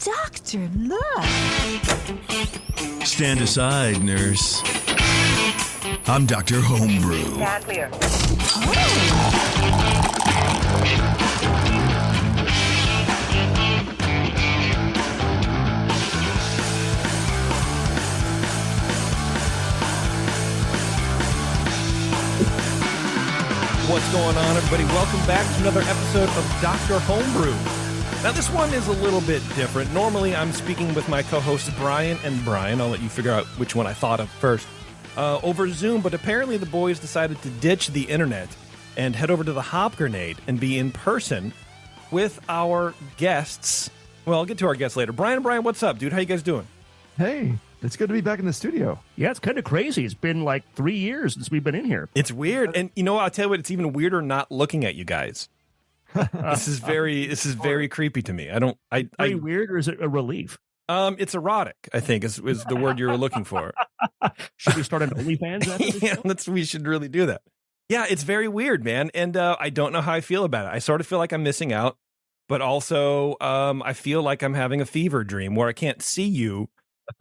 Doctor, look. Stand aside, nurse. I'm Dr. Homebrew. Stand clear. What's going on, everybody? Welcome back to another episode of Dr. Homebrew. Now, this one is a little bit different. Normally, I'm speaking with my co-hosts, Brian and Brian. I'll let you figure out which one I thought of first. Over Zoom, but apparently the boys decided to ditch the internet and head over to the Hop Grenade and be in person with our guests. Well, I'll get to our guests later. Brian, what's up, dude? How you guys doing? Hey, it's good to be back in the studio. Yeah, it's kind of crazy. It's been like 3 years since we've been in here. It's weird. And you know what? I'll tell you what, it's even weirder not looking at you guys. This is very creepy to me. Pretty weird, or is it a relief? It's erotic, I think, is the word you were looking for. Should we start an OnlyFans after this show? We should really do that. Yeah, it's very weird, man. And I don't know how I feel about it. I sort of feel like I'm missing out, but also I feel like I'm having a fever dream where I can't see you.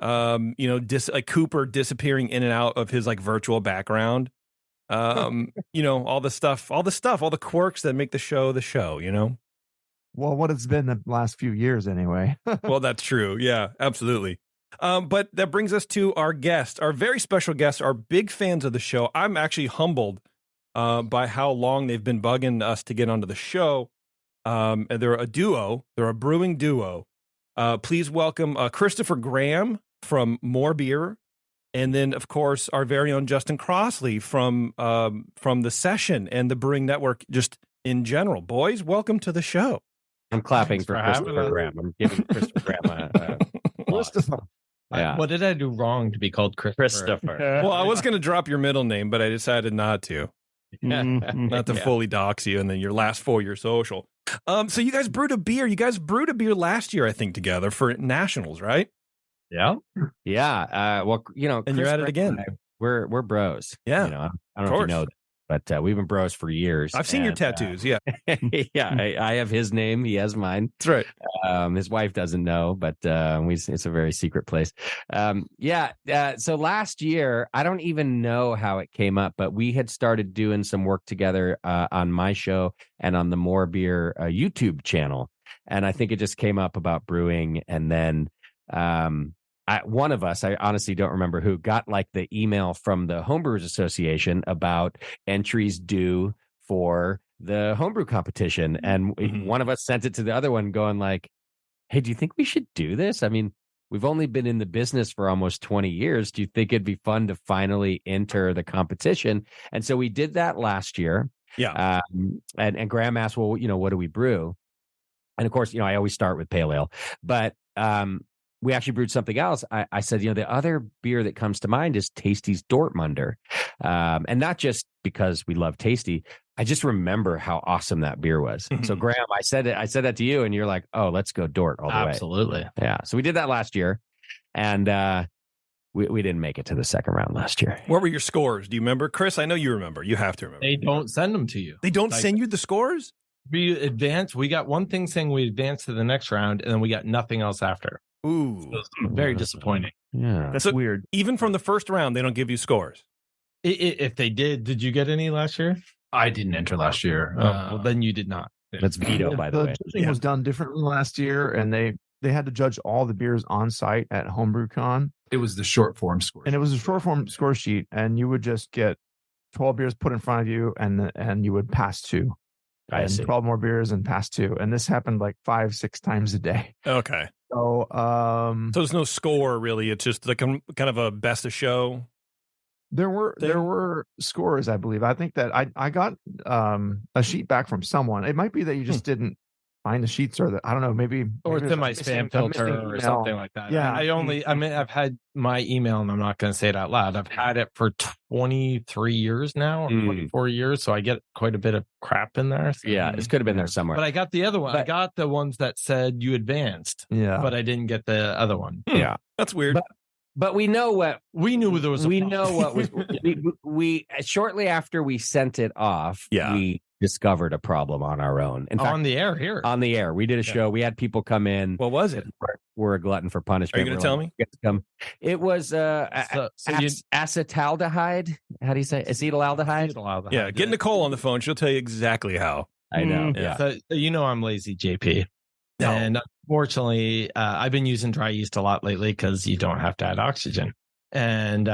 Like Cooper disappearing in and out of his like virtual background. All the quirks that make the show, you know? Well, what it's been the last few years anyway. Well, that's true. Yeah, absolutely. But that brings us to our guest, our very special guests, are big fans of the show. I'm actually humbled by how long they've been bugging us to get onto the show. And they're a duo. They're a brewing duo. Please welcome Christopher Graham from More Beer. And then, of course, our very own Justin Crossley from The Session and the Brewing Network just in general. Boys, welcome to the show. I'm clapping for Christopher Graham. I'm giving Christopher Graham a Christopher. Yeah. What did I do wrong to be called Christopher? Well, I was going to drop your middle name, but I decided not to. Not to fully dox you and then your last 4 year social. So you guys brewed a beer. You guys brewed a beer last year, I think, together for Nationals, right? Yeah. Well, and Chris, you're at it again. We're bros. Yeah. I don't know if you know that, but we've been bros for years. I've seen your tattoos. Yeah. I have his name. He has mine. That's right. His wife doesn't know, but it's a very secret place. So last year, I don't even know how it came up, but we had started doing some work together on my show and on the More Beer YouTube channel. And I think it just came up about brewing. And then one of us, I honestly don't remember who, got like the email from the Homebrewers Association about entries due for the homebrew competition. And one of us sent it to the other one going like, hey, do you think we should do this? I mean, we've only been in the business for almost 20 years. Do you think it'd be fun to finally enter the competition? And so we did that last year. Yeah. And Graham asked, well, what do we brew? And of course, I always start with pale ale, but we actually brewed something else. I said, the other beer that comes to mind is Tasty's Dortmunder. And not just because we love Tasty. I just remember how awesome that beer was. So Graham, I said that to you and you're like, oh, let's go Dort all the way. Absolutely. Yeah. So we did that last year and we didn't make it to the second round last year. What were your scores? Do you remember? Chris, I know you remember. You have to remember. They don't send them to you. They don't send you the scores? We advanced. We got one thing saying we advanced to the next round and then we got nothing else after. Ooh. So it's very disappointing. Yeah. That's weird. Even from the first round, they don't give you scores. If they did you get any last year? I didn't enter last year. Well, then you did not. That's veto, by the way. The judging was done differently last year, and they had to judge all the beers on site at HomebrewCon. It was the short form score. And it was a short form score sheet, and you would just get 12 beers put in front of you, and you would pass two. I see. 12 more beers and pass two. And this happened like 5-6 times a day. Okay. So there's no score really. It's just like kind of a best of show. There were scores, I believe. I think that I got a sheet back from someone. It might be that you just didn't find the sheets, or I don't know, maybe or it's in my spam filter or something like that. Yeah. I've had my email, and I'm not going to say it out loud. I've had it for 23 years now, or 24 years, so I get quite a bit of crap in there. So. Yeah, it could have been there somewhere. But I got the other one. I got the ones that said you advanced. Yeah, but I didn't get the other one. Yeah, that's weird. But we know what we knew there was. We know what was. we shortly after we sent it off. Yeah. We discovered a problem on our own. In fact, on the air here. On the air, we did a show. We had people come in. What was it? we're a glutton for punishment. Are you going to tell me? It was acetaldehyde. How do you say acetaldehyde? Yeah, get Nicole on the phone. She'll tell you exactly how. I know. Yeah. So, I'm lazy, JP. No. And unfortunately, I've been using dry yeast a lot lately because you don't have to add oxygen. And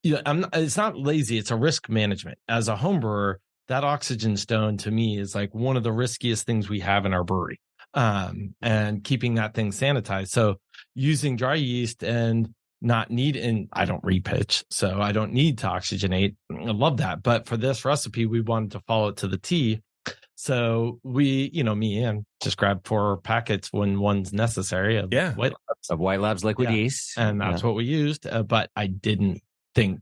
it's not lazy; it's a risk management. As a home brewer, that oxygen stone to me is like one of the riskiest things we have in our brewery. And keeping that thing sanitized. So using dry yeast and I don't repitch, so I don't need to oxygenate. I love that. But for this recipe, we wanted to follow it to the T. So we, me and just grab 4 packets when one's necessary of White Labs liquid yeast. And that's what we used. But I didn't think,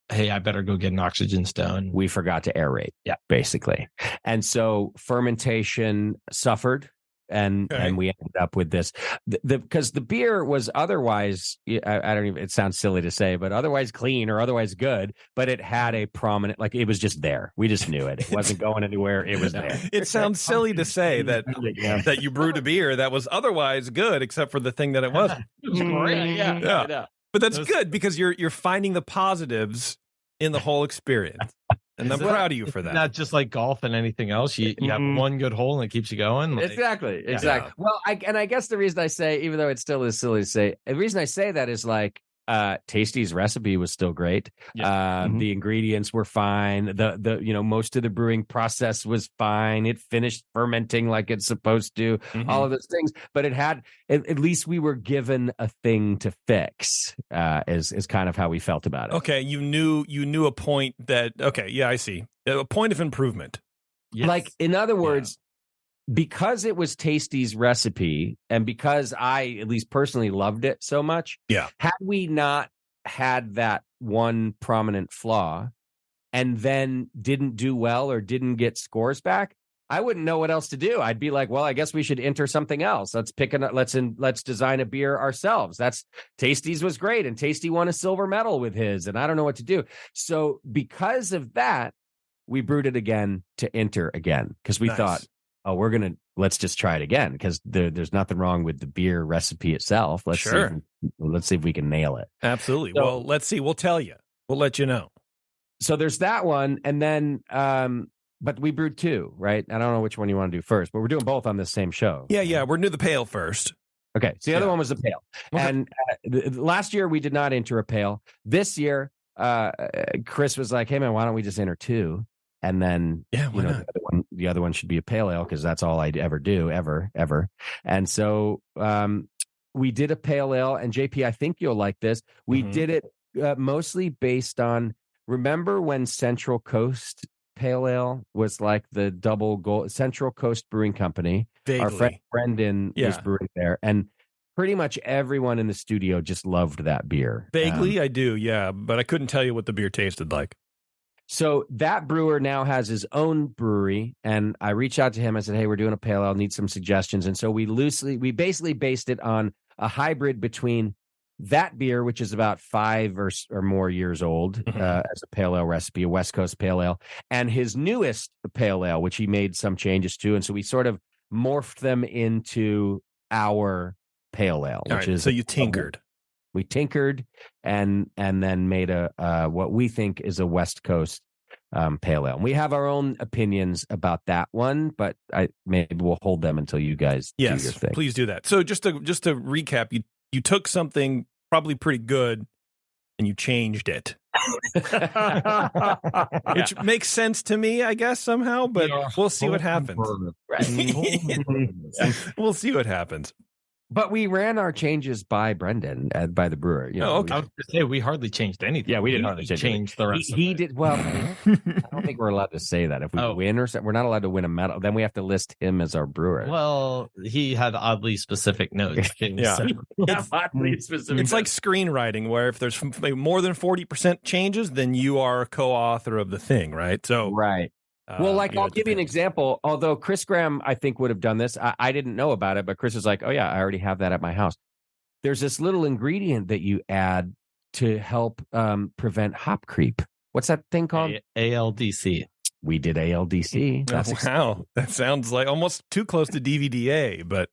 hey, I better go get an oxygen stone. We forgot to aerate. Yeah, basically. And so fermentation suffered. And we ended up with this because the beer was otherwise, I don't even, it sounds silly to say, but otherwise clean or otherwise good, but it had a prominent, like it was just there. We just knew it. It wasn't going anywhere. It was there. It sounds silly to say that you brewed a beer that was otherwise good, except for the thing that it wasn't. It was great. Yeah. But that's good because you're finding the positives in the whole experience. And I'm proud of you for that. Not just like golf and anything else. You have one good hole and it keeps you going. Exactly. Well, I guess the reason I say, even though it still is silly to say, the reason I say that is like Tasty's recipe was still great. The ingredients were fine. The most of the brewing process was fine. It finished fermenting like it's supposed to. All of those things, but it had at least we were given a thing to fix. Is kind of how we felt about it. Okay, you knew a point that. Okay, yeah, I see a point of improvement. Yes. Like in other words. Because it was Tasty's recipe and because I, at least personally, loved it so much, had we not had that one prominent flaw and then didn't do well or didn't get scores back, I wouldn't know what else to do. I'd be like, well, I guess we should enter something else. Let's design a beer ourselves. Tasty's was great, and Tasty won a silver medal with his, and I don't know what to do. So because of that, we brewed it again to enter again because we thought, oh, let's just try it again because there's nothing wrong with the beer recipe itself. Let's see if we can nail it. Absolutely. So, well, let's see. We'll tell you. We'll let you know. So there's that one. And then, but we brewed 2, right? I don't know which one you want to do first, but we're doing both on this same show. Yeah. We're doing the pale first. Okay. So the other one was the pale. Okay. And last year we did not enter a pale. This year, Chris was like, hey man, why don't we just enter 2? And then, the other one should be a pale ale because that's all I'd ever do, ever. And so we did a pale ale. And JP, I think you'll like this. We did it mostly based on, remember when Central Coast Pale Ale was like the double gold, Central Coast Brewing Company. Vaguely. Our friend Brendan was brewing there. And pretty much everyone in the studio just loved that beer. Vaguely, I do, yeah. But I couldn't tell you what the beer tasted like. So that brewer now has his own brewery, and I reached out to him. I said, hey, we're doing a pale ale, need some suggestions. And so we basically based it on a hybrid between that beer, which is about 5 or more years old as a pale ale recipe, a West Coast pale ale, and his newest pale ale, which he made some changes to. And so we sort of morphed them into our pale ale. So you tinkered. We tinkered and then made a what we think is a West Coast pale ale. And we have our own opinions about that one, but maybe we'll hold them until you guys do your thing. Please do that. So just to recap, you took something probably pretty good and you changed it, which makes sense to me, I guess somehow. But we'll see what happens. We'll see what happens. But we ran our changes by Brendan, by the brewer. Okay. I was going to say, we hardly changed anything. Yeah, we didn't hardly change the rest. He did. Well, I don't think we're allowed to say that. If we win or something, we're not allowed to win a medal. Then we have to list him as our brewer. Well, he had oddly specific notes. Oddly specific. It's like screenwriting, where if there's more than 40% changes, then you are a co-author of the thing, right? So right. Well, I'll give you an example. Although Chris Graham, I think, would have done this. I didn't know about it, but Chris is like, oh, yeah, I already have that at my house. There's this little ingredient that you add to help prevent hop creep. What's that thing called? ALDC. We did ALDC. Wow. That sounds like almost too close to DVDA, but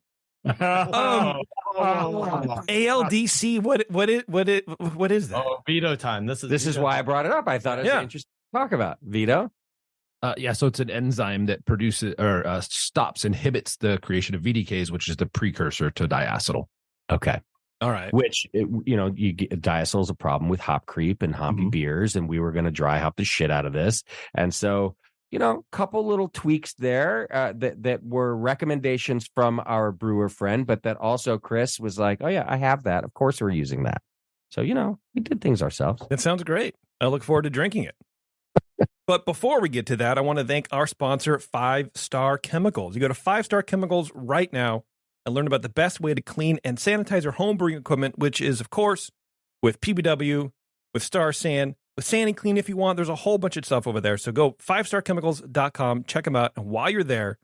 ALDC. What is that? Oh, veto time. This is why I brought it up. I thought it was interesting to talk about. Vito? So it's an enzyme that produces or inhibits the creation of VDKs, which is the precursor to diacetyl. Okay. All right. Which, you get diacetyl is a problem with hop creep and hoppy beers, and we were going to dry hop the shit out of this. And so, couple little tweaks there that were recommendations from our brewer friend, but that also Chris was like, oh, yeah, I have that. Of course we're using that. So, we did things ourselves. That sounds great. I look forward to drinking it. But before we get to that, I want to thank our sponsor, 5 Star Chemicals. You go to 5 Star Chemicals right now and learn about the best way to clean and sanitize your home brewing equipment, which is, of course, with PBW, with Star San, with SaniClean if you want. There's a whole bunch of stuff over there. So go 5starchemicals.com, check them out. And while you're there,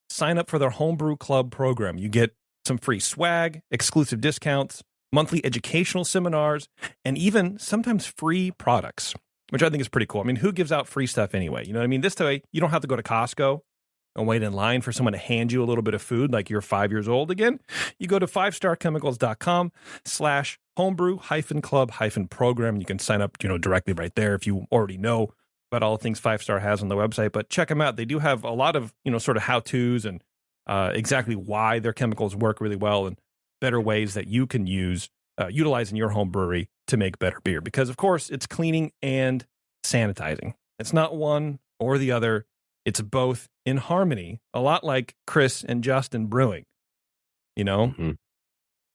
sign up for their Homebrew Club program. You get some free swag, exclusive discounts, monthly educational seminars, and even sometimes free products, which I think is pretty cool. I mean, who gives out free stuff anyway? You know what I mean? This way, you don't have to go to Costco and wait in line for someone to hand you a little bit of food like you're 5 years old again. You go to 5starchemicals.com/homebrew-club-program. You can sign up, directly right there if you already know about all the things 5 Star has on the website. But check them out. They do have a lot of, sort of how-tos and exactly why their chemicals work really well and better ways that you can utilize in your home brewery to make better beer. Because, of course, it's cleaning and sanitizing. It's not one or the other. It's both in harmony, a lot like Chris and Justin brewing, I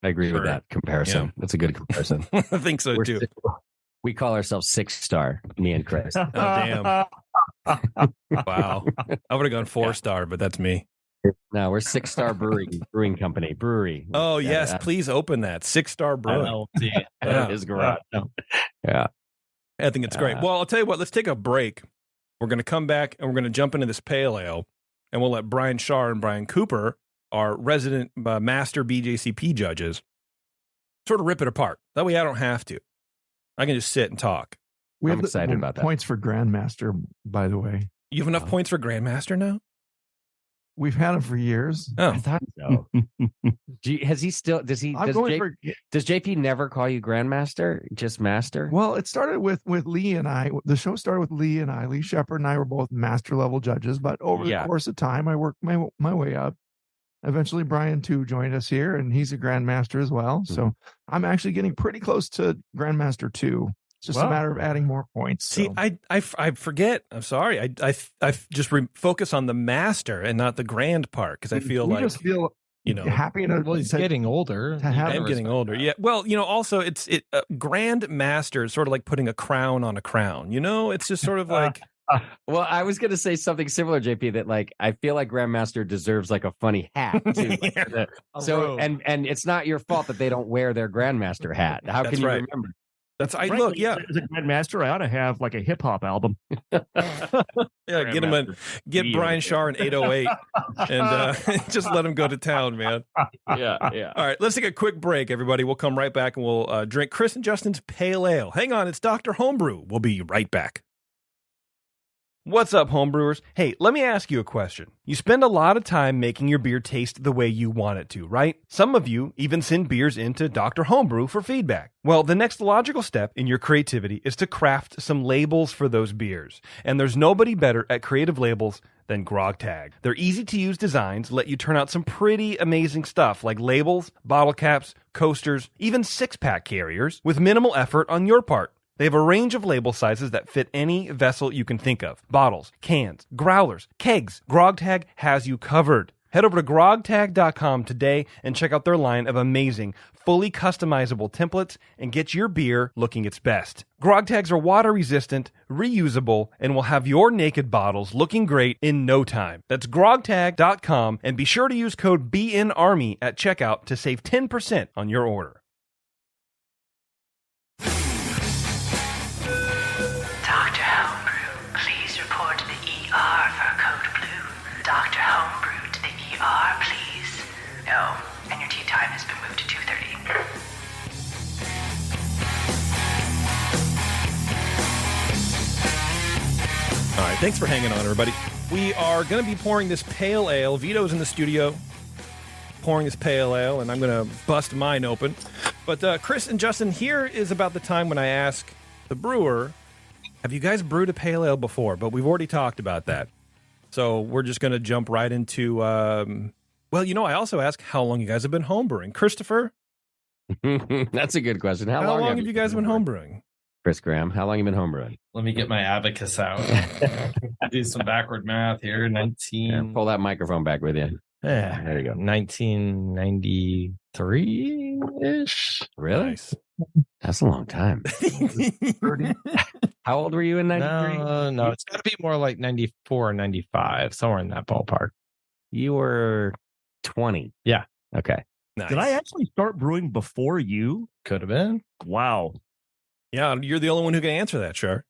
agree with that comparison. Yeah. That's a good comparison. I think so, too. We call ourselves 6 Star, me and Chris. Oh, damn. Wow. I would have gone 4 Star, but that's me. No, we're 6 Star Brewing Company. Brewery. Oh, yes. Please open that. 6 Star Brewing. His garage. Yeah. I think it's great. Well, I'll tell you what. Let's take a break. We're going to come back and we're going to jump into this pale ale, and we'll let Brian Shaw and Brian Cooper, our resident master BJCP judges, sort of rip it apart. That way I don't have to. I can just sit and talk. I'm excited about that. Points for Grandmaster, by the way. You have enough points for Grandmaster now? We've had him for years. Oh, I thought so. Has he still? Does JP never call you Grandmaster? Just Master? Well, it started with Lee and I. The show started with Lee and I. Lee Shepard and I were both master level judges, but over the course of time, I worked my way up. Eventually, Brian too joined us here, and he's a Grandmaster as well. Mm-hmm. So I'm actually getting pretty close to Grandmaster 2. It's just a matter of adding more points. See, I forget. I'm sorry. I just focus on the master and not the grand part because I feel happy to. Well, he's getting older. I'm getting older. Yeah. Well, also it's grand master is sort of like putting a crown on a crown. It's just sort of like. Well, I was going to say something similar, JP, that I feel like Grandmaster deserves a funny hat too. So, and it's not your fault that they don't wear their Grandmaster hat. How can you remember? As a Grandmaster, I ought to have a hip hop album. Get Brian Shaw in 808 and just let him go to town, man. Yeah. All right, let's take a quick break, everybody. We'll come right back and we'll drink Chris and Justin's Pale Ale. Hang on, it's Dr. Homebrew. We'll be right back. What's up, homebrewers? Hey, let me ask you a question. You spend a lot of time making your beer taste the way you want it to, right? Some of you even send beers into Dr. Homebrew for feedback. Well, the next logical step in your creativity is to craft some labels for those beers. And there's nobody better at creative labels than Grog Tag. Their easy-to-use designs let you turn out some pretty amazing stuff like labels, bottle caps, coasters, even six-pack carriers with minimal effort on your part. They have a range of label sizes that fit any vessel you can think of. Bottles, cans, growlers, kegs. GrogTag has you covered. Head over to grogtag.com today and check out their line of amazing, fully customizable templates and get your beer looking its best. GrogTags are water-resistant, reusable, and will have your naked bottles looking great in no time. That's grogtag.com, and be sure to use code BNARMY at checkout to save 10% on your order. Dr. Homebrew to the ER, please. No, and your tea time has been moved to 2:30. All right, thanks for hanging on, everybody. We are going to be pouring this pale ale. Vito's in the studio. pouring this pale ale, and I'm going to bust mine open. But Chris and Justin, here is about the time when I ask the brewer, have you guys brewed a pale ale before? But we've already talked about that. So we're just going to jump right into, I also ask how long you guys have been homebrewing. Christopher? That's a good question. How long have you guys been homebrewing? Chris Graham, how long have you been homebrewing? Let me get my abacus out. Do some backward math here. 19. Yeah, pull that microphone back with you. Yeah, there you go. 1993-ish. Really? Nice. That's a long time. How old were you in 93? No, it's got to be more like 94 or 95, somewhere in that ballpark. You were 20. Yeah. Okay. Nice. Did I actually start brewing before you? Could have been. Wow. Yeah, you're the only one who can answer that, sure.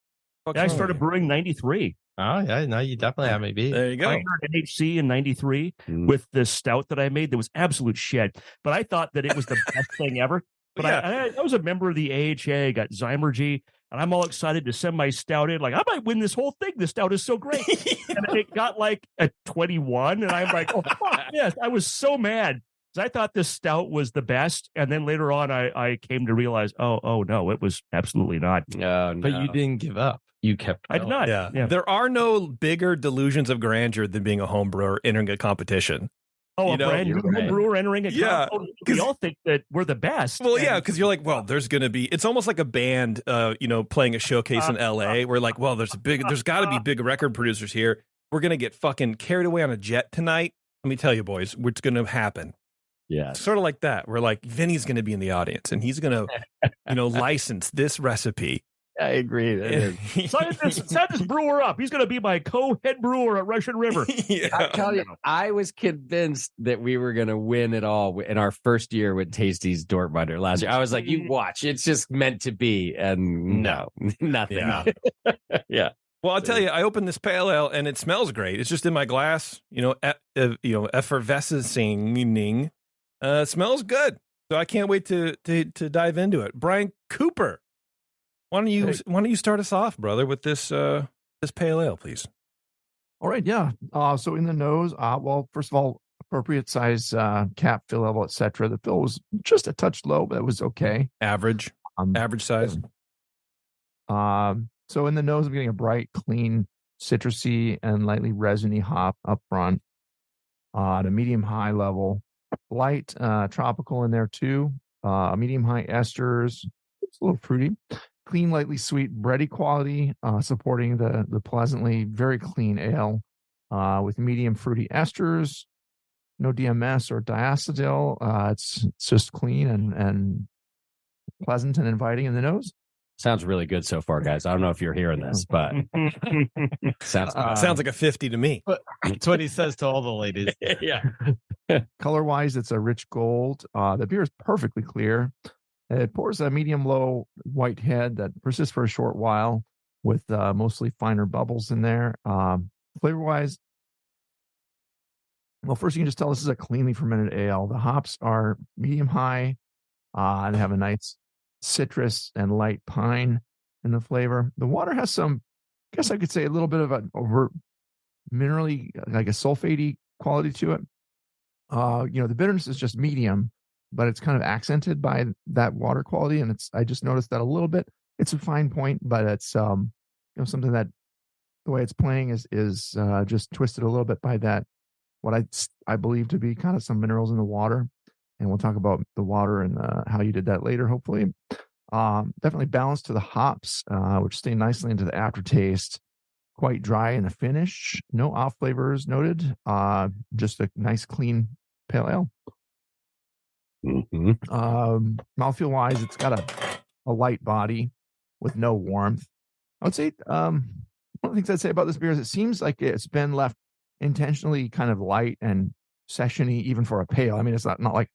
Yeah, I started brewing 93. Oh, yeah. No, you definitely have me beat. There you go. I entered NHC in 93 with this stout that I made that was absolute shit. But I thought that it was the best thing ever. But Yeah. I was a member of the AHA, got Zymergy, and I'm all excited to send my stout in. Like, I might win this whole thing. The stout is so great. And it got like a 21. And I'm like, oh, fuck yes. I was so mad. I thought this stout was the best, and then later on, I came to realize, oh no, it was absolutely not. No. But you didn't give up. You kept I did going. not. Yeah. There are no bigger delusions of grandeur than being a home brewer entering a competition. Oh, You a know, brand new you're right. brewer entering a Yeah, competition. We all think that we're the best. Well, yeah, because you're like, well, there's going to be. It's almost like a band, playing a showcase in L.A. We're like, well, there's got to be big record producers here. We're going to get fucking carried away on a jet tonight. Let me tell you, boys, it's going to happen. Yeah. Sort of like that. We're like, Vinny's going to be in the audience, and he's going to, license this recipe. I agree. Sign this brewer up. He's going to be my co-head brewer at Russian River. Yeah. I tell you, I was convinced that we were going to win it all in our first year with Tasty's Dortmunder last year. I was like, you watch, it's just meant to be. And no, nothing. Yeah. Yeah. Well, I'll tell you, I opened this pale ale and it smells great. It's just in my glass, effervescing. It smells good. So I can't wait to dive into it. Brian Cooper, why don't you start us off, brother, with this pale ale, please? All right, yeah. So in the nose, first of all, appropriate size cap, fill level, etc. The fill was just a touch low, but it was okay. Average size. So in the nose, I'm getting a bright, clean, citrusy, and lightly resiny hop up front. At a medium high level, light tropical in there too. Medium high esters. It's a little fruity. Clean, lightly sweet, bready quality, supporting the pleasantly very clean ale with medium fruity esters. No DMS or diacetyl. It's just clean and pleasant and inviting in the nose. Sounds really good so far, guys. I don't know if you're hearing this, but sounds like a 50 to me. That's what he says to all the ladies. yeah. Color wise, it's a rich gold. The beer is perfectly clear. It pours a medium low white head that persists for a short while with mostly finer bubbles in there. Flavor wise, well, first you can just tell this is a cleanly fermented ale. The hops are medium high and have a nice citrus and light pine in the flavor. The water has some, I guess I could say, a little bit of an overt minerally, like a sulfatey quality to it. The bitterness is just medium, but it's kind of accented by that water quality. And I just noticed that a little bit. It's a fine point, but it's something that the way it's playing is just twisted a little bit by that, what I believe to be kind of some minerals in the water. And we'll talk about the water and how you did that later, hopefully. Definitely balanced to the hops, which stay nicely into the aftertaste. Quite dry in the finish. No off flavors noted. Just a nice, clean pale ale. Mm-hmm. Mouthfeel wise, it's got a light body with no warmth. I would say one of the things I'd say about this beer is it seems like it's been left intentionally kind of light and sessiony, even for a pale. I mean, it's not like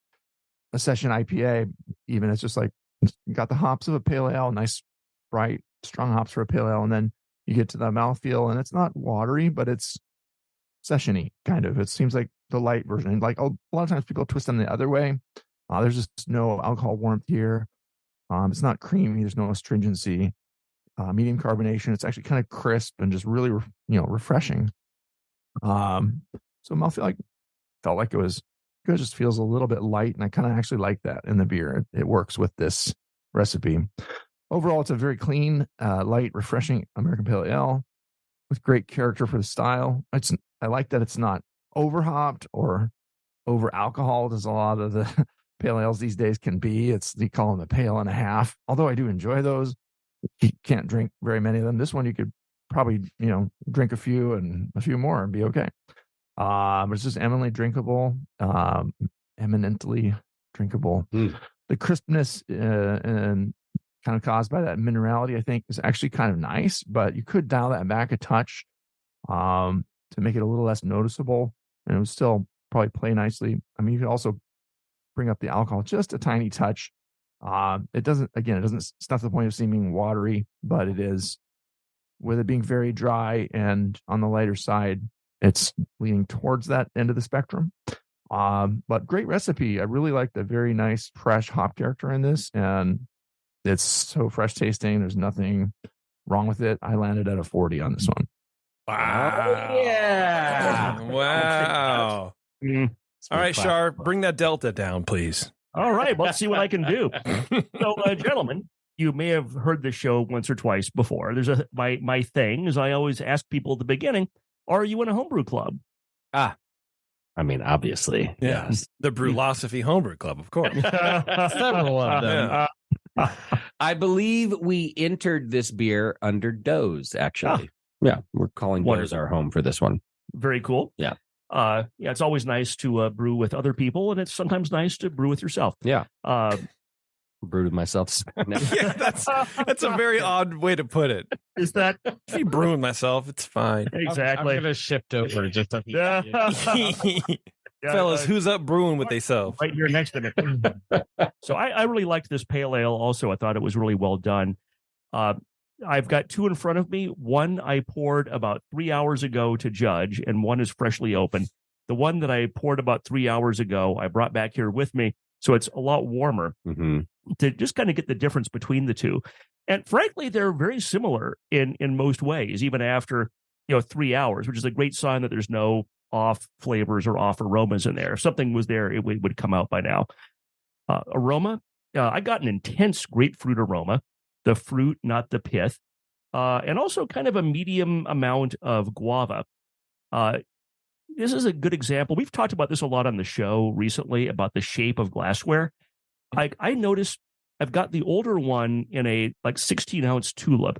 a session IPA, even. It's just like it's got the hops of a pale ale, nice, bright, strong hops for a pale ale, and then you get to the mouthfeel, and it's not watery, but it's sessiony, kind of. It seems like the light version. Like a lot of times people twist them the other way. There's just no alcohol warmth here. It's not creamy. There's no astringency. Medium carbonation. It's actually kind of crisp and just really, refreshing. So mouthfeel felt like it was it just feels a little bit light, and I kind of actually like that in the beer. It works with this recipe. Overall, it's a very clean, light, refreshing American Pale Ale with great character for the style. I like that it's not over hopped or over alcoholed as a lot of the pale ales these days can be. They call them a pale and a half. Although I do enjoy those, you can't drink very many of them. This one you could probably drink a few and a few more and be okay. But it's just eminently drinkable, eminently drinkable. The crispness and kind of caused by that minerality, I think, is actually kind of nice, but you could dial that back a touch to make it a little less noticeable, and it would still probably play nicely. I mean, you could also bring up the alcohol just a tiny touch. It's not to the point of seeming watery, but it is, with it being very dry and on the lighter side, it's leaning towards that end of the spectrum. But great recipe. I really like the very nice fresh hop character in this, and it's so fresh tasting. There's nothing wrong with it. I landed at a 40 on this one. Wow. Oh, yeah. Wow. All right, Shar, bring that delta down, please. All right, let's see what I can do. So, gentlemen, you may have heard this show once or twice before. There's my thing is I always ask people at the beginning, are you in a homebrew club? I mean, obviously. Yeah. Yes. The Brewlosophy Homebrew Club, of course. Several of them. I believe we entered this beer under Doe's, actually. Yeah, we're calling Doe's our home for this one. Very cool. Yeah. It's always nice to brew with other people, and it's sometimes nice to brew with yourself. Yeah. Brewed with myself. Yeah, that's a very odd way to put it. Is that? If you brewing myself, it's fine. Exactly. I'm going to shift over just a Fellas, who's up brewing with themselves? Right here next to me. So I really liked this pale ale also. I thought it was really well done. I've got two in front of me. One I poured about 3 hours ago to judge, and one is freshly open. The one that I poured about 3 hours ago, I brought back here with me. So it's a lot warmer to just kind of get the difference between the two. And frankly, they're very similar in most ways, even after 3 hours, which is a great sign that there's no off flavors or off aromas in there. If something was there, it would come out by now. Aroma, I got an intense grapefruit aroma, the fruit, not the pith, and also kind of a medium amount of guava. This is a good example. We've talked about this a lot on the show recently about the shape of glassware. I noticed I've got the older one in a 16-ounce tulip.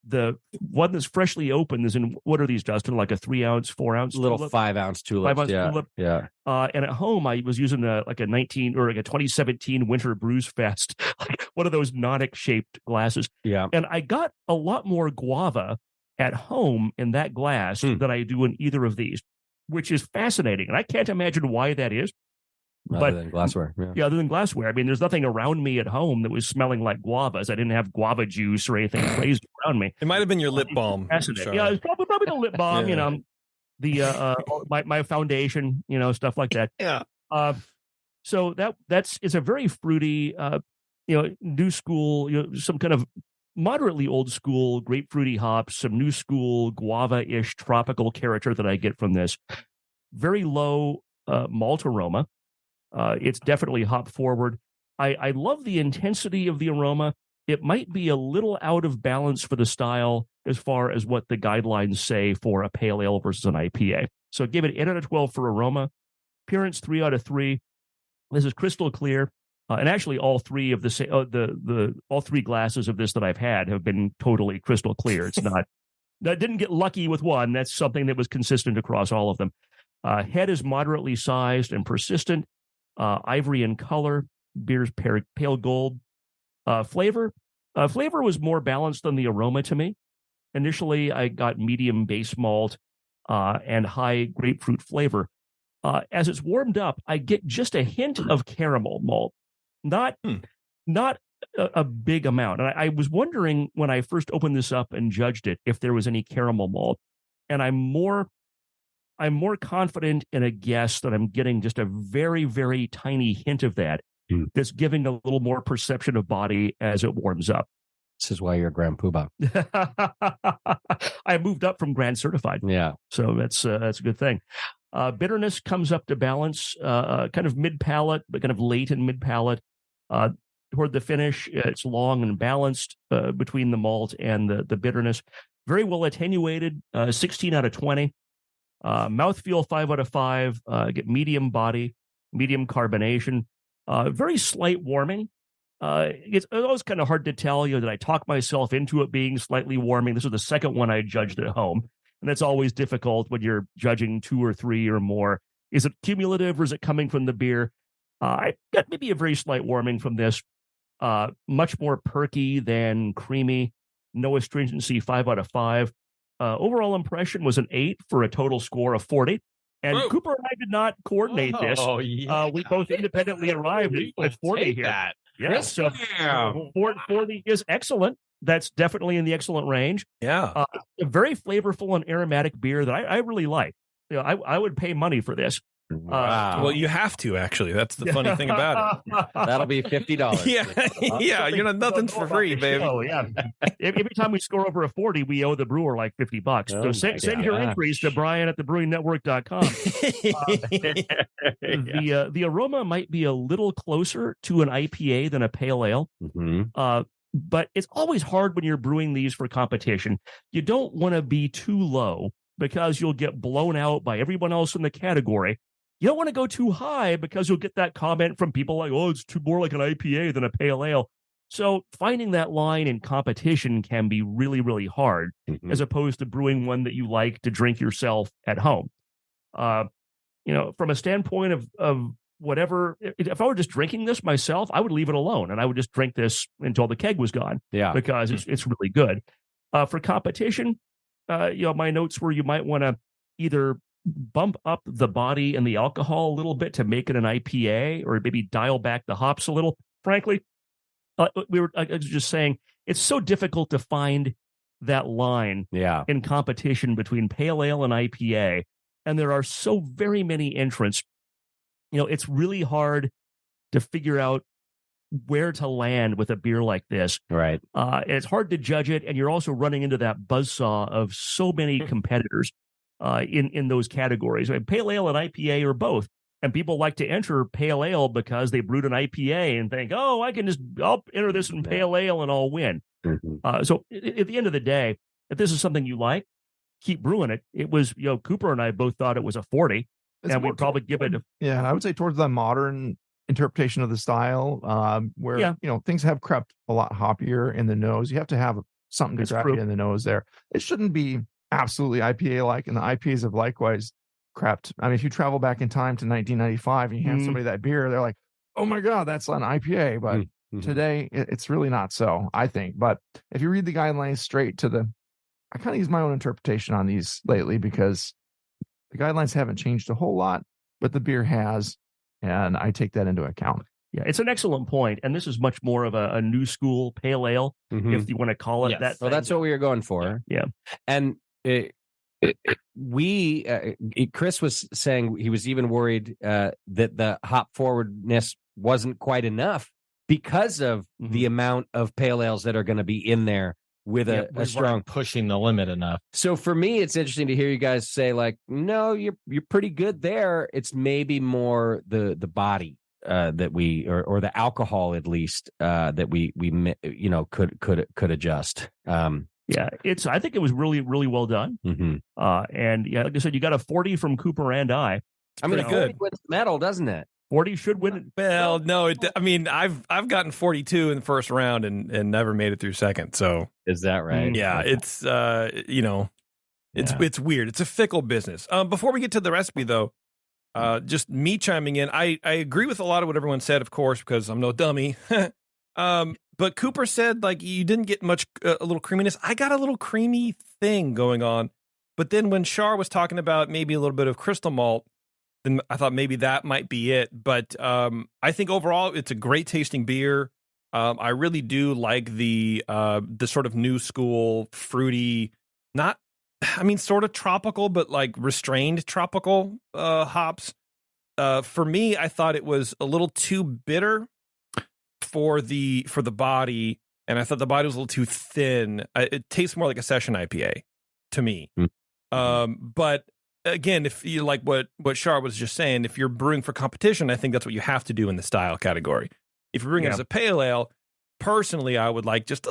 The one that's freshly opened is in, what are these, Dustin? Like a 3-ounce, 4-ounce little tulip? 5-ounce tulip. 5-ounce tulip. Yeah. And at home, I was using a 2017 Winter Brews Fest, like one of those Nonic shaped glasses. Yeah. And I got a lot more guava at home in that glass than I do in either of these, which is fascinating. And I can't imagine why that is. Other than glassware. Yeah, other than glassware. I mean, there's nothing around me at home that was smelling like guavas. I didn't have guava juice or anything crazy around me. It might have been your lip balm. Fascinating. Yeah, it's probably the lip balm, the my foundation, stuff like that. Yeah. So it's a very fruity, new school, some kind of moderately old school grapefruity hops, some new school guava-ish tropical character that I get from this. Very low malt aroma. It's definitely hop forward. I love the intensity of the aroma. It might be a little out of balance for the style as far as what the guidelines say for a pale ale versus an IPA. So give it 8 out of 12 for aroma. Appearance 3 out of 3. This is crystal clear. And actually, all three of all three glasses of this that I've had have been totally crystal clear. It's not that didn't get lucky with one. That's something that was consistent across all of them. Head is moderately sized and persistent. Ivory in color. Beer's pale gold. Flavor was more balanced than the aroma to me. Initially, I got medium base malt and high grapefruit flavor. As it's warmed up, I get just a hint of caramel malt. Not a big amount. And I was wondering when I first opened this up and judged it if there was any caramel malt. And I'm more confident in a guess that I'm getting just a very, very tiny hint of that. That's giving a little more perception of body as it warms up. This is why you're Grand Poobah. I moved up from Grand Certified. Yeah. So that's a good thing. Bitterness comes up to balance, kind of mid-palate, but kind of late in mid-palate. Toward the finish, it's long and balanced between the malt and the bitterness. Very well attenuated, 16 out of 20. Mouthfeel 5 out of 5. Get medium body, medium carbonation, very slight warming. It's always kind of hard to tell, that I talk myself into it being slightly warming. This was the second one I judged at home. And that's always difficult when you're judging 2 or 3 or more. Is it cumulative or is it coming from the beer? I got maybe a very slight warming from this. Much more perky than creamy. No astringency, 5 out of 5. Overall impression was an 8 for a total score of 40. And Whoa. Cooper and I did not coordinate this. Oh, yeah. We both independently arrived at 40 here. That. Yeah, so 40 is excellent. That's definitely in the excellent range. Yeah. A very flavorful and aromatic beer that I really like. I would pay money for this. Wow. Well, you have to, actually. That's the funny thing about it. That'll be $50. Yeah. Yeah. Nothing's for free, baby. Oh, yeah. Every time we score over a 40, we owe the brewer like $50. Oh, So send your entries to Brian at thebrewingnetwork.com. The aroma might be a little closer to an IPA than a pale ale. Mm-hmm. But it's always hard when you're brewing these for competition. You don't want to be too low because you'll get blown out by everyone else in the category. You don't want to go too high because you'll get that comment from people like, oh, it's more like an IPA than a pale ale. So finding that line in competition can be really, really hard, as opposed to brewing one that you like to drink yourself at home. From a standpoint of whatever, if I were just drinking this myself, I would leave it alone and I would just drink this until the keg was gone. Yeah, because it's really good. For competition, my notes were you might want to either bump up the body and the alcohol a little bit to make it an IPA, or maybe dial back the hops a little. Frankly, I was just saying it's so difficult to find that line in competition between pale ale and IPA, and there are so very many entrants. It's really hard to figure out where to land with a beer like this. Right. And it's hard to judge it, and you're also running into that buzzsaw of so many competitors in those categories. I mean, pale ale and IPA are both. And people like to enter pale ale because they brewed an IPA and think, oh, I'll enter this in pale ale and I'll win. So at the end of the day, if this is something you like, keep brewing it. It was, Cooper and I both thought it was a 40, and we'd probably give it. I would say towards the modern interpretation of the style, where, things have crept a lot hoppier in the nose. You have to have something to grab you in the nose there. It shouldn't be absolutely IPA-like, and the IPAs have likewise crept. I mean, if you travel back in time to 1995 and you hand somebody that beer, they're like, oh my God, that's an IPA. But today it's really not so, I think. But if you read the guidelines straight to I kind of use my own interpretation on these lately because the guidelines haven't changed a whole lot, but the beer has, and I take that into account. Yeah, it's an excellent point. And this is much more of a new school pale ale, if you want to call it that. Well, that's what we were going for. Yeah. And Chris was saying he was even worried that the hop forwardness wasn't quite enough because of the amount of pale ales that are going to be in there with a strong pushing the limit enough. So for me, it's interesting to hear you guys say like, no, you're pretty good there. It's maybe more the body that we or the alcohol at least that we could adjust. I think it was really, really well done. And like I said, you got a 40 from Cooper and I. I mean, good. Wins medal, doesn't it? 40 should win it. Well, no, I've gotten 42 in the first round and never made it through second. So is that right? Yeah, it's it's weird. It's a fickle business. Before we get to the recipe though, just me chiming in, I agree with a lot of what everyone said, of course, because I'm no dummy. But Cooper said like you didn't get much a little creaminess. I got a little creamy thing going on. But then when Shar was talking about maybe a little bit of crystal malt, then I thought maybe that might be it. But I think overall it's a great tasting beer. I really do like the sort of new school fruity, sort of tropical, but like restrained tropical hops. For me, I thought it was a little too bitter for the body, and I thought the body was a little too thin. It tastes more like a session IPA to me. But again, if you like what Shar was just saying, if you're brewing for competition, I think that's what you have to do in the style category. If you're brewing it as a pale ale, personally, I would like just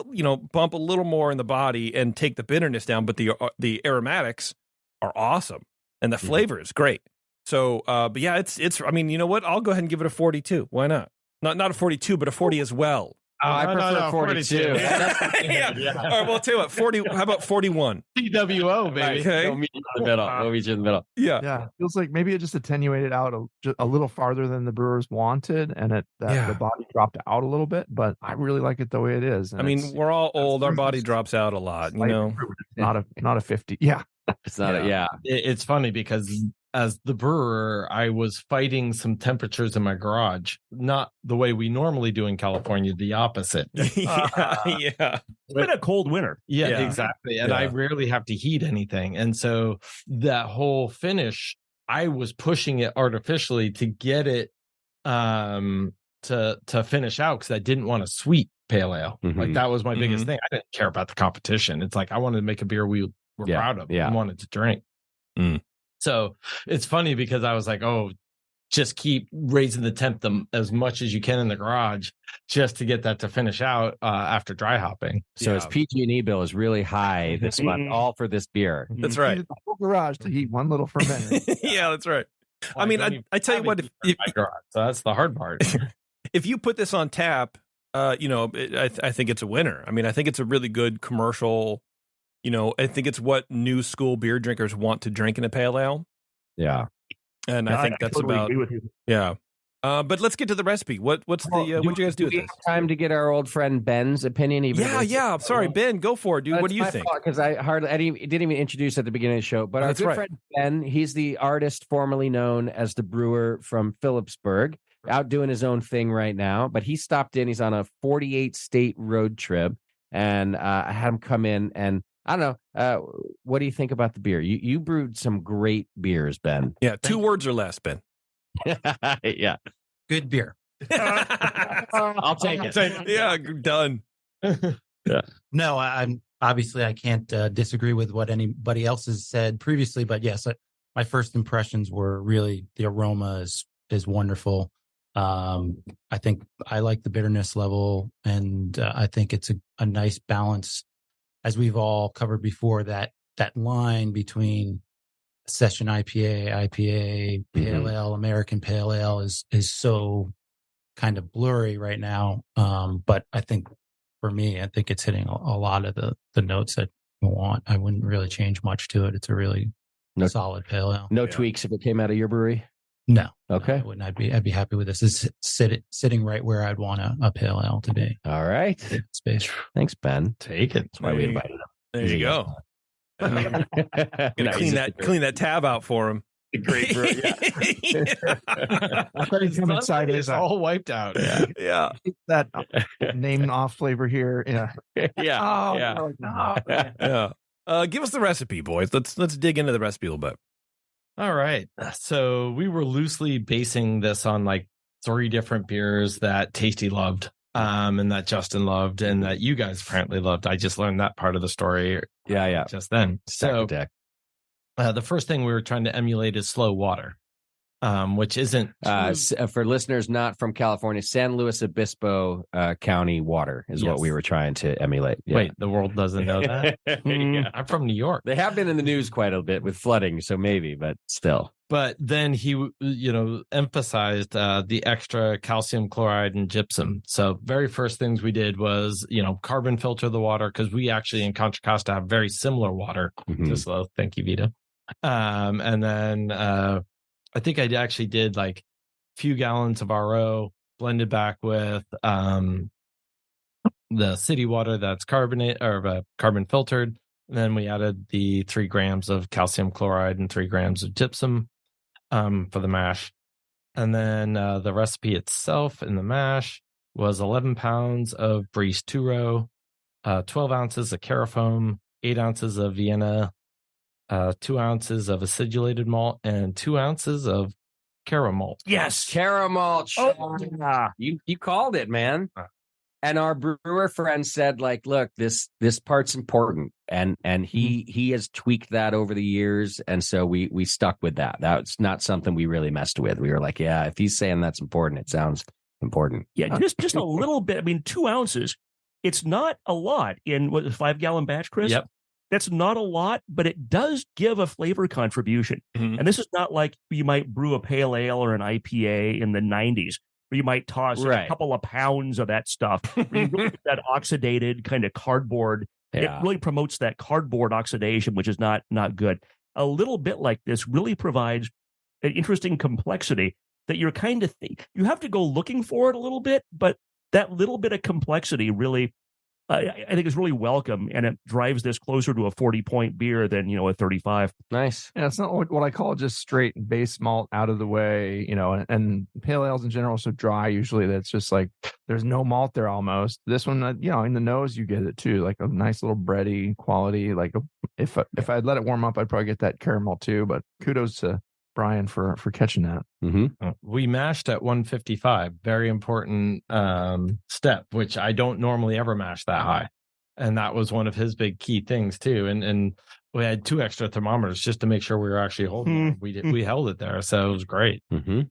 bump a little more in the body and take the bitterness down. But the aromatics are awesome and the flavor is great. So, but yeah, it's. I mean, you know what? I'll go ahead and give it a 42. Why not? Not a 42, but a 40 as well. Oh, I prefer 42. Yeah. All right, well, I'll tell you what, 40. How about 41? TWO, baby. Okay. We'll meet you in the middle. We'll meet you in the middle. Yeah. Feels like maybe it just attenuated out a little farther than the brewers wanted, and the body dropped out a little bit. But I really like it the way it is. I mean, we're all old. Our body drops out a lot. Not a 50. Yeah. It's not. It's funny because as the brewer, I was fighting some temperatures in my garage, not the way we normally do in California, the opposite. Yeah. It's been a cold winter. Yeah, exactly. And I rarely have to heat anything. And so that whole finish, I was pushing it artificially to get it to finish out because I didn't want a sweet pale ale. Like that was my biggest thing. I didn't care about the competition. It's like I wanted to make a beer we were proud of and wanted to drink. So it's funny because I was like, just keep raising the temp as much as you can in the garage just to get that to finish out after dry hopping. So his PG&E bill is really high this month, all for this beer. That's right. The whole garage to heat one little fermenter. Yeah, that's right. Well, I mean, I tell you what, my garage, so that's the hard part. If you put this on tap, I think it's a winner. I mean, I think it's a really good commercial. I think it's what new school beer drinkers want to drink in a pale ale. Yeah. And I think that's totally about, agree with you. yeah. But let's get to the recipe. What'd you guys do with this? Time to get our old friend Ben's opinion. I'm sorry, Ben, go for it, dude. What do you think? Because I didn't even introduce at the beginning of the show, but our good friend Ben, he's the artist formerly known as the brewer from Phillipsburg, out doing his own thing right now. But he stopped in. He's on a 48 state road trip, and I had him come in and. I don't know. What do you think about the beer? You brewed some great beers, Ben. Yeah, 2 words or less, Ben. Yeah. Good beer. I'll take it. Yeah, done. Yeah. No, I'm obviously I can't disagree with what anybody else has said previously, but yes, my first impressions were really the aroma is wonderful. I think I like the bitterness level, and I think it's a nice balance. As we've all covered before, that line between session IPA, pale ale, American pale ale is so kind of blurry right now. But I think for me, I think it's hitting a lot of the notes that you want. I wouldn't really change much to it. It's a really solid pale ale. No tweaks if it came out of your brewery? No. Okay. No, I wouldn't. I'd be happy with this. It's sitting right where I'd want a pale ale to be. All right. Space. Thanks, Ben. Take it. That's why we invited him. There you go. Gonna clean that tab out for him. Great brew. It's all wiped out. Yeah. That name off flavor here. Yeah. Yeah. Give us the recipe, boys. Let's dig into the recipe a little bit. All right. So we were loosely basing this on like 3 different beers that Tasty loved, and that Justin loved, and that you guys apparently loved. I just learned that part of the story. Yeah. Just then. So the first thing we were trying to emulate is slow water, which isn't for listeners not from California. San Luis Obispo County water is what we were trying to emulate. Yeah. Wait, the world doesn't know that. I'm from New York. They have been in the news quite a bit with flooding, so maybe, but still. But then he, emphasized the extra calcium chloride and gypsum. So very first things we did was, carbon filter the water, because we actually in Contra Costa have very similar water to Slow. Thank you, Vito. And then I think I actually did like a few gallons of RO blended back with the city water that's carbonate or carbon filtered. And then we added the 3 grams of calcium chloride and 3 grams of gypsum for the mash. And then the recipe itself in the mash was 11 pounds of Brice Turo, 12 ounces of Carafoam, 8 ounces of Vienna, 2 ounces of acidulated malt, and 2 ounces of caramalt. Yes, caramalt. Oh, you called it, man. And our brewer friend said, like, look, this part's important. And he has tweaked that over the years. And so we stuck with that. That's not something we really messed with. We were like, yeah, if he's saying that's important, it sounds important. Yeah, just a little bit. I mean, 2 ounces, it's not a lot in what, a 5-gallon batch, Chris? Yep. That's not a lot, but it does give a flavor contribution. Mhm. And this is not like you might brew a pale ale or an IPA in the 90s, where you might toss a couple of pounds of that stuff. Where you really get that oxidated kind of cardboard. Yeah. It really promotes that cardboard oxidation, which is not good. A little bit like this really provides an interesting complexity that you're kind of you have to go looking for it a little bit, but that little bit of complexity really, I think, is really welcome, and it drives this closer to a 40-point beer than a 35. Nice. Yeah, it's not what I call just straight base malt out of the way, and pale ales in general are so dry usually that it's just like there's no malt there almost. This one, in the nose you get it too, like a nice little bready quality. Like if I'd let it warm up, I'd probably get that caramel too. But kudos to Brian for catching that. Mm-hmm. We mashed at 155. Very important step, which I don't normally ever mash that high. And that was one of his big key things too. And we had 2 extra thermometers just to make sure we were actually holding it. We held it there, so it was great. Mm-hmm.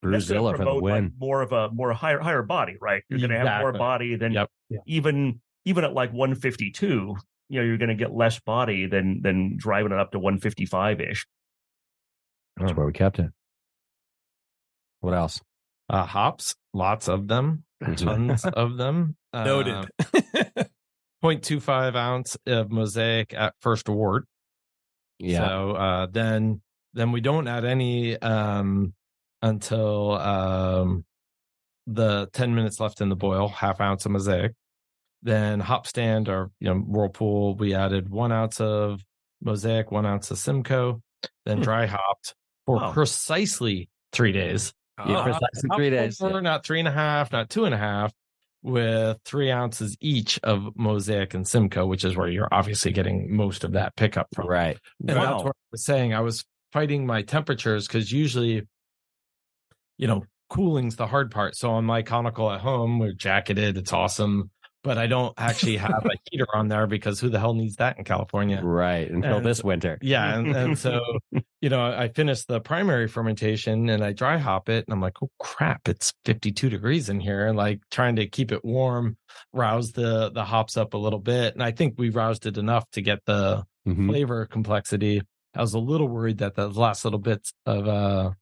Brewzilla for the win. Like more higher body, right? You're going to have more body than even at like 152. You're going to get less body than driving it up to 155 ish. That's where we kept it. What else? Hops, lots of them, tons of them. Noted. 0.25 ounce of Mosaic at first wort. Yeah. So then we don't add any until the 10 minutes left in the boil, half ounce of Mosaic. Then hop stand or Whirlpool, we added 1 ounce of Mosaic, 1 ounce of Simcoe, then dry hopped for precisely 3 days. Precisely 3 days. Not 3.5, not 2.5, with 3 ounces each of Mosaic and Simcoe, which is where you're obviously getting most of that pickup from. Right. And that's what I was saying. I was fighting my temperatures because usually, cooling's the hard part. So on my conical at home, we're jacketed. It's awesome. But I don't actually have a heater on there because who the hell needs that in California? Right. Until this winter. Yeah. And so, I finished the primary fermentation and I dry hop it and I'm like, oh crap, it's 52 degrees in here. And like trying to keep it warm, rouse the hops up a little bit. And I think we roused it enough to get the flavor complexity. I was a little worried that the last little bits of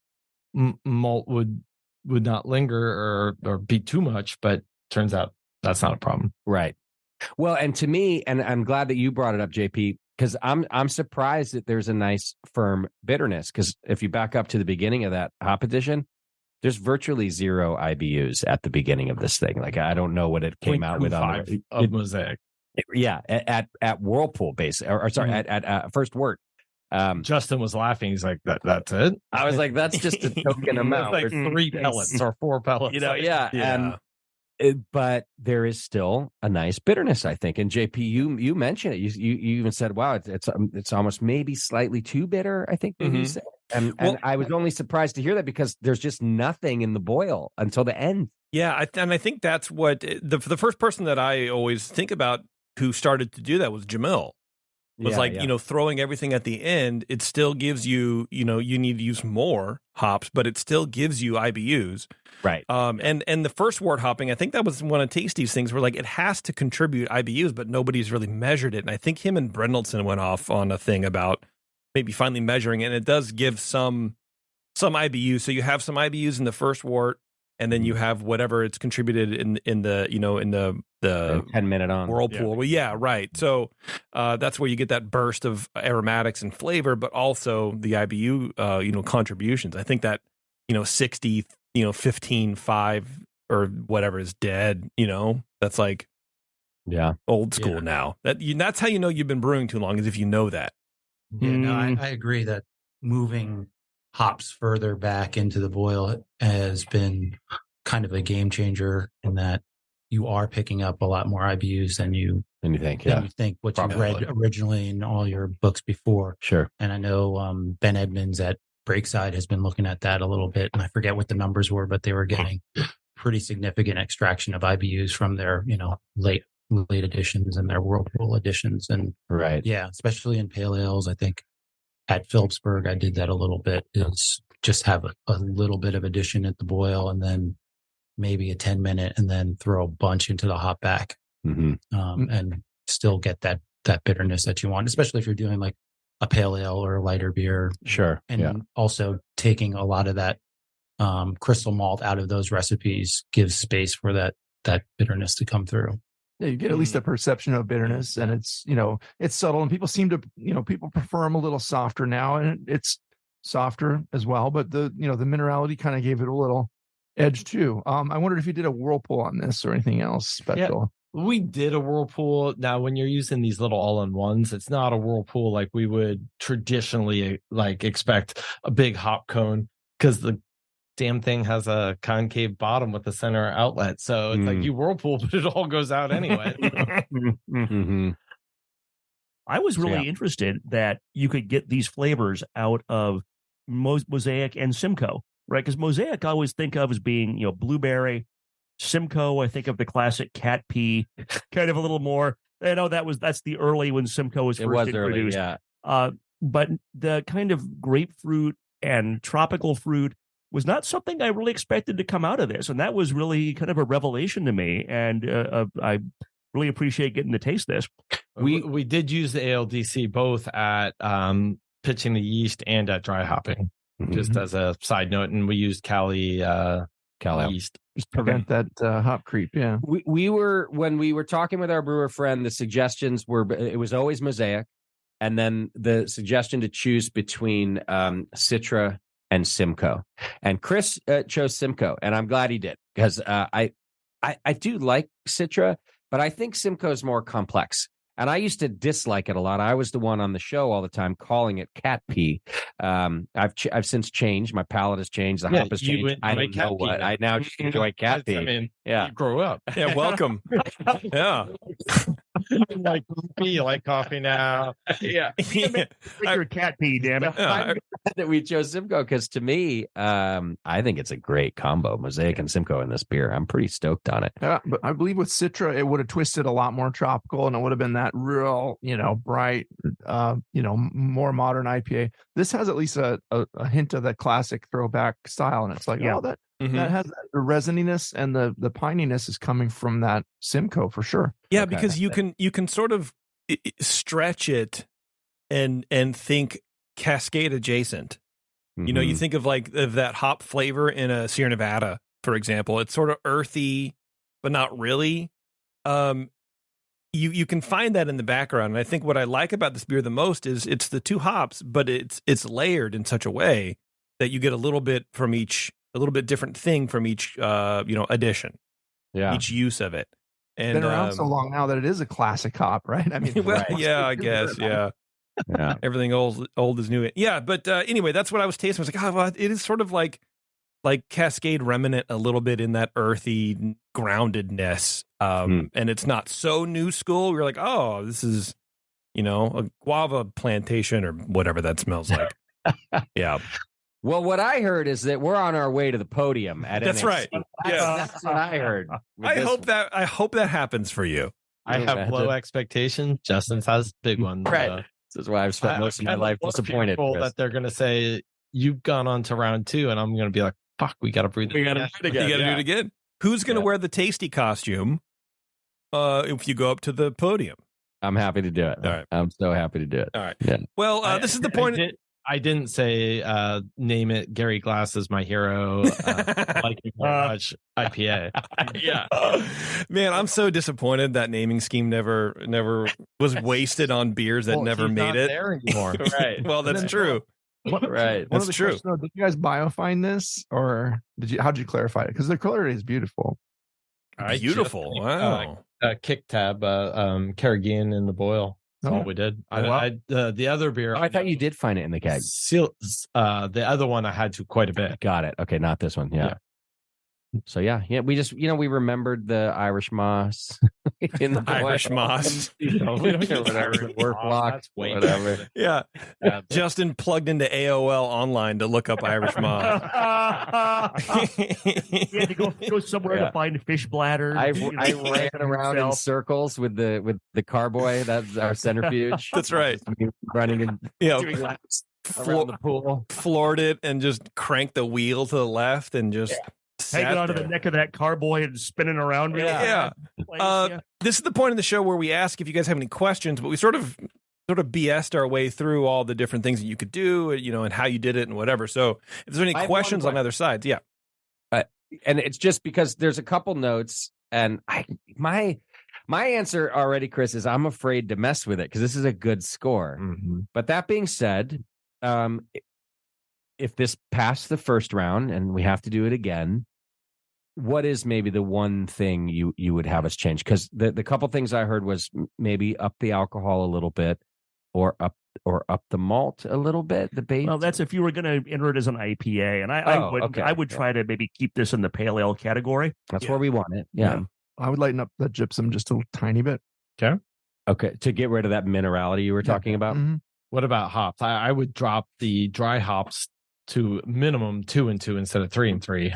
malt would not linger or be too much, but turns out that's not a problem. Right. Well, and to me, and I'm glad that you brought it up, JP, because I'm surprised that there's a nice firm bitterness. Because if you back up to the beginning of that hop edition, there's virtually 0 IBUs at the beginning of this thing. Like I don't know what it came out with on of Mosaic. Yeah, at Whirlpool base, or sorry, at First Wort. Justin was laughing. He's like, "That's it." I was like, "That's just a token amount, like 3 pellets or 4 pellets." Yeah. But there is still a nice bitterness, I think. And JP, you mentioned it. You even said, "Wow, it's almost maybe slightly too bitter." I think you said. And I was only surprised to hear that because there's just nothing in the boil until the end. Yeah, I think that's what the first person that I always think about who started to do that was Jamil. Throwing everything at the end, it still gives you, you need to use more hops, but it still gives you IBUs. Right. And the first wort hopping, I think that was one of Tasty's things where like it has to contribute IBUs, but nobody's really measured it. And I think him and Brendelsson went off on a thing about maybe finally measuring it. And it does give some IBUs. So you have some IBUs in the first wort, and then you have whatever it's contributed in the 10-minute on Whirlpool. Yeah. Well, yeah, right. So that's where you get that burst of aromatics and flavor, but also the IBU, contributions. I think that, 60, 15, 5 or whatever is dead. That's like, old school now. That's how you've been brewing too long, is if you know that. Yeah, no, I agree that moving hops further back into the boil has been kind of a game changer in that you are picking up a lot more IBUs than you think. What you read originally in all your books before. Sure. And I know Ben Edmonds at Breakside has been looking at that a little bit, and I forget what the numbers were, but they were getting pretty significant extraction of IBUs from their, late editions and their whirlpool editions. And Right. yeah, especially in pale ales, I think at Phillipsburg, I did that a little bit, is just have a little bit of addition at the boil and then maybe a 10-minute and then throw a bunch into the hop back, and still get that bitterness that you want, especially if you're doing like a pale ale or a lighter beer. Sure. And also taking a lot of that crystal malt out of those recipes gives space for that bitterness to come through. Yeah, you get at least a perception of bitterness, and it's it's subtle, and people seem to people prefer them a little softer now, and it's softer as well. But the minerality kind of gave it a little edge too. I wondered if you did a whirlpool on this or anything else special. Yeah, we did a whirlpool. Now, when you're using these little all-in-ones, it's not a whirlpool like we would traditionally expect a big hop cone, because the damn thing has a concave bottom with a center outlet. So it's like you whirlpool, but it all goes out anyway. I was really interested that you could get these flavors out of Mosaic and Simcoe, right? Because Mosaic I always think of as being, blueberry. Simcoe, I think of the classic cat pea, kind of a little more. That's the early when Simcoe was first introduced. Early, yeah. But the kind of grapefruit and tropical fruit was not something I really expected to come out of this. And that was really kind of a revelation to me. And I really appreciate getting to taste this. We did use the ALDC both at pitching the yeast and at dry hopping, just as a side note. And we used Cali yeast. Just prevent that hop creep. Yeah. We were, when we were talking with our brewer friend, the suggestions were, it was always Mosaic. And then the suggestion to choose between Citra and Simcoe, and Chris chose Simcoe, and I'm glad he did, because I do like Citra, but I think Simcoe is more complex, and I used to dislike it a lot. I was the one on the show all the time calling it cat pea. I've since changed. My palate has changed. The hop has changed. I don't know what. I now just enjoy cat pea. I mean, you grow up. Yeah, welcome. Yeah. You like coffee? You like coffee now? Yeah. You're a cat pea, damn it. I'm glad that we chose Simcoe, because to me, I think it's a great combo, Mosaic and Simcoe in this beer. I'm pretty stoked on it. Yeah, but I believe with Citra, it would have twisted a lot more tropical, and it would have been that real, bright, more modern IPA. This has at least a hint of that classic throwback style, and it's like, that has the resininess, and the pininess is coming from that Simcoe for sure. Yeah, because you can sort of stretch it and think Cascade adjacent. You think of that hop flavor in a Sierra Nevada, for example. It's sort of earthy, but not really. You can find that in the background, and I think what I like about this beer the most is it's the two hops, but it's layered in such a way that you get a little bit from each, a little bit different thing from each addition, each use of it. And been around so long now that it is a classic hop, right? I mean, yeah, I guess, yeah. Everything old is new. Yeah, but anyway, that's what I was tasting. I was like, well, it is sort of like Cascade remnant a little bit in that earthy groundedness. And it's not so new school. We're like, oh, this is, a guava plantation or whatever that smells like. Yeah. Well, what I heard is that we're on our way to the podium at That's NXT. right. Yeah. That's what I heard. I hope that happens for you. I have low expectation. Justin's has big ones. Right. This is why I've spent most of my life disappointed. That they're going to say, you've gone on to round 2, and I'm going to be like, fuck, we got to breathe. We got to do it again. Who's going to wear the tasty costume if you go up to the podium? I'm happy to do it. All right. I'm so happy to do it. All right. Yeah. Well, this is the point. I didn't say name it Gary Glass is my hero. Like very much IPA. Yeah. Man, I'm so disappointed that naming scheme never was wasted on beers that never made it. There anymore. Right. Well, that's true. Right. That's true. Did you guys biofine this, or how'd you clarify it? Because the clarity is beautiful. Beautiful. Wow. Kick tab, Carrageen in the boil. That's all we did. The other beer. Oh, I thought you did find it in the keg. The other one I had to quite a bit. Got it. Okay, not this one. Yeah. So yeah. We just we remembered the Irish moss. in the Irish moss. We don't use whatever, Irish work moss. block, That's way whatever. better. Yeah. Yeah. Justin plugged into AOL online to look up Irish moss. You had to go somewhere Yeah. to find a fish bladder. I you know, ran around in himself. circles with the carboy. That's our centrifuge. That's right. Running and Yeah. doing laps around Flo- the pool. floored it and just cranked the wheel to the left and just sat hanging onto there. the neck of that carboy and spinning around. really Yeah. fast. Uh, This is the point of the show where we ask if you guys have any questions, but we sort of BS'd our way through all the different things that you could do, and how you did it and whatever. So if there's any I have questions one on either side, yeah. And it's just because there's a couple notes, and my answer already, Chris, is I'm afraid to mess with it because this is a good score. But that being said, if this passed the first round and we have to do it again, what is maybe the one thing you would have us change? Because the couple things I heard was maybe up the alcohol a little bit, or up the malt a little bit. The base. Well, that's if you were going to enter it as an IPA, and I would try to maybe keep this in the pale ale category. That's where we want it. Yeah. I would lighten up the gypsum just a tiny bit. Okay. To get rid of that minerality you were talking about. Mhm. What about hops? I would drop the dry hops to minimum 2 and 2 instead of 3 and 3.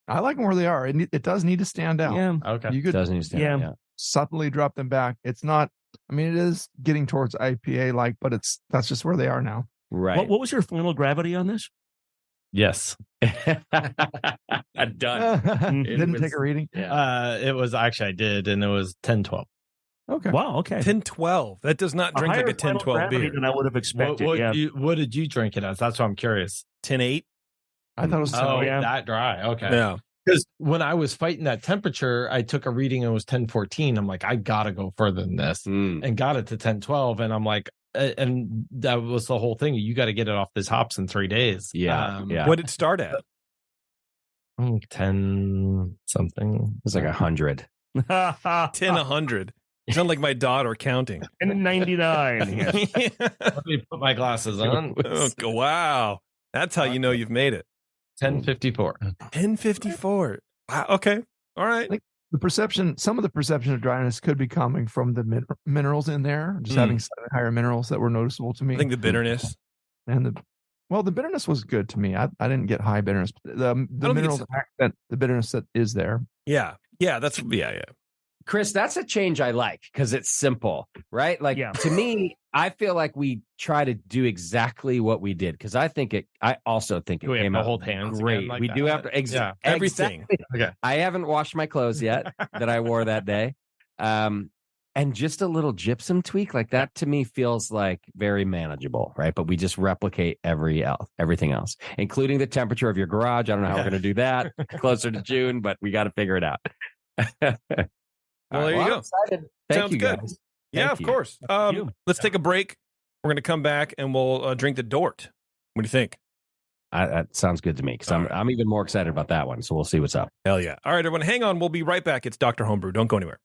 I like them where they are. It does need to stand out. Yeah. Okay. You could Doesn't understand. Yeah. Yeah. subtly drop them back. It's not. I mean, it is getting towards IPA like, but that's just where they are now. Right. What was your final gravity on this? Yes. Done. Didn't take a reading. It was actually I did, and it was 10-12. Okay. Wow. Okay. 10-12. That does not drink like a 10-12 beer. than I would have expected. What, yeah. what did you drink it as? That's what I'm curious. 10-8. I thought it was. Oh, yeah. that dry. Okay. Yeah. Because when I was fighting that temperature, I took a reading and it was 10-14. I'm like, I gotta go further than this, and got it to 10-12. And I'm like, and that was the whole thing. You got to get it off this hops in 3 days. Yeah. What did it start at? 10 something. It's like 100. 10-100. You sound like my daughter counting. And 99. Yeah. Let me put my glasses on. Oh, wow. That's how you know you've made it. 10:54. 10:54. Wow. Okay. All right. Like some of the perception of dryness could be coming from the minerals in there, just having slightly higher minerals that were noticeable to me. I think the bitterness. And the bitterness was good to me. I didn't get high bitterness. The minerals accent the bitterness that is there. Yeah. Yeah. That's yeah. Chris, that's a change I like because it's simple, right? Like to me, I feel like we try to do exactly what we did because I also think it we have came to out hold hands great. again like we that? do have to everything. Exactly. Okay. I haven't washed my clothes yet that I wore that day. And just a little gypsum tweak like that to me feels like very manageable, right? But we just replicate everything else, including the temperature of your garage. I don't know how we're going to do that closer to June, but we got to figure it out. Well, there you go. I'm excited. Thank Sounds you, good. guys. Yeah, of course. Let's take a break. We're going to come back and we'll drink the Dort. What do you think? That sounds good to me because I'm even more excited about that one. So we'll see what's up. Hell yeah. All right, everyone, hang on. We'll be right back. It's Dr. Homebrew. Don't go anywhere.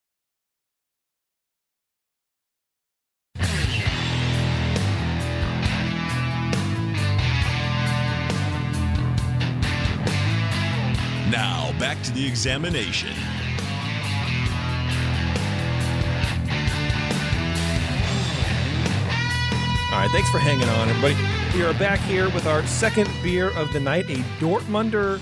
Now, back to the examination. All right, thanks for hanging on, everybody. We are back here with our second beer of the night, a Dortmunder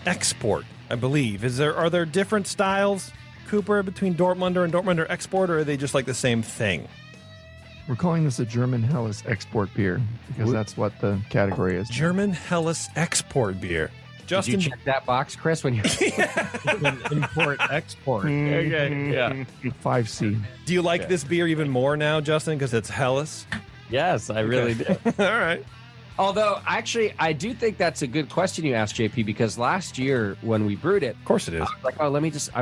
Export, I believe. Are there different styles, Cooper, between Dortmunder and Dortmunder Export, or are they just like the same thing? We're calling this a German Helles export beer because that's what the category is. German Helles Export beer. Justin, Did you check that box, Chris, when you Import, export. yeah. 5C. do you like this beer even more now, Justin, because it's Helles? Yes, I really do. All right. Although, actually, I do think that's a good question you asked, JP, because last year when we brewed it, Of course it is. I was like, I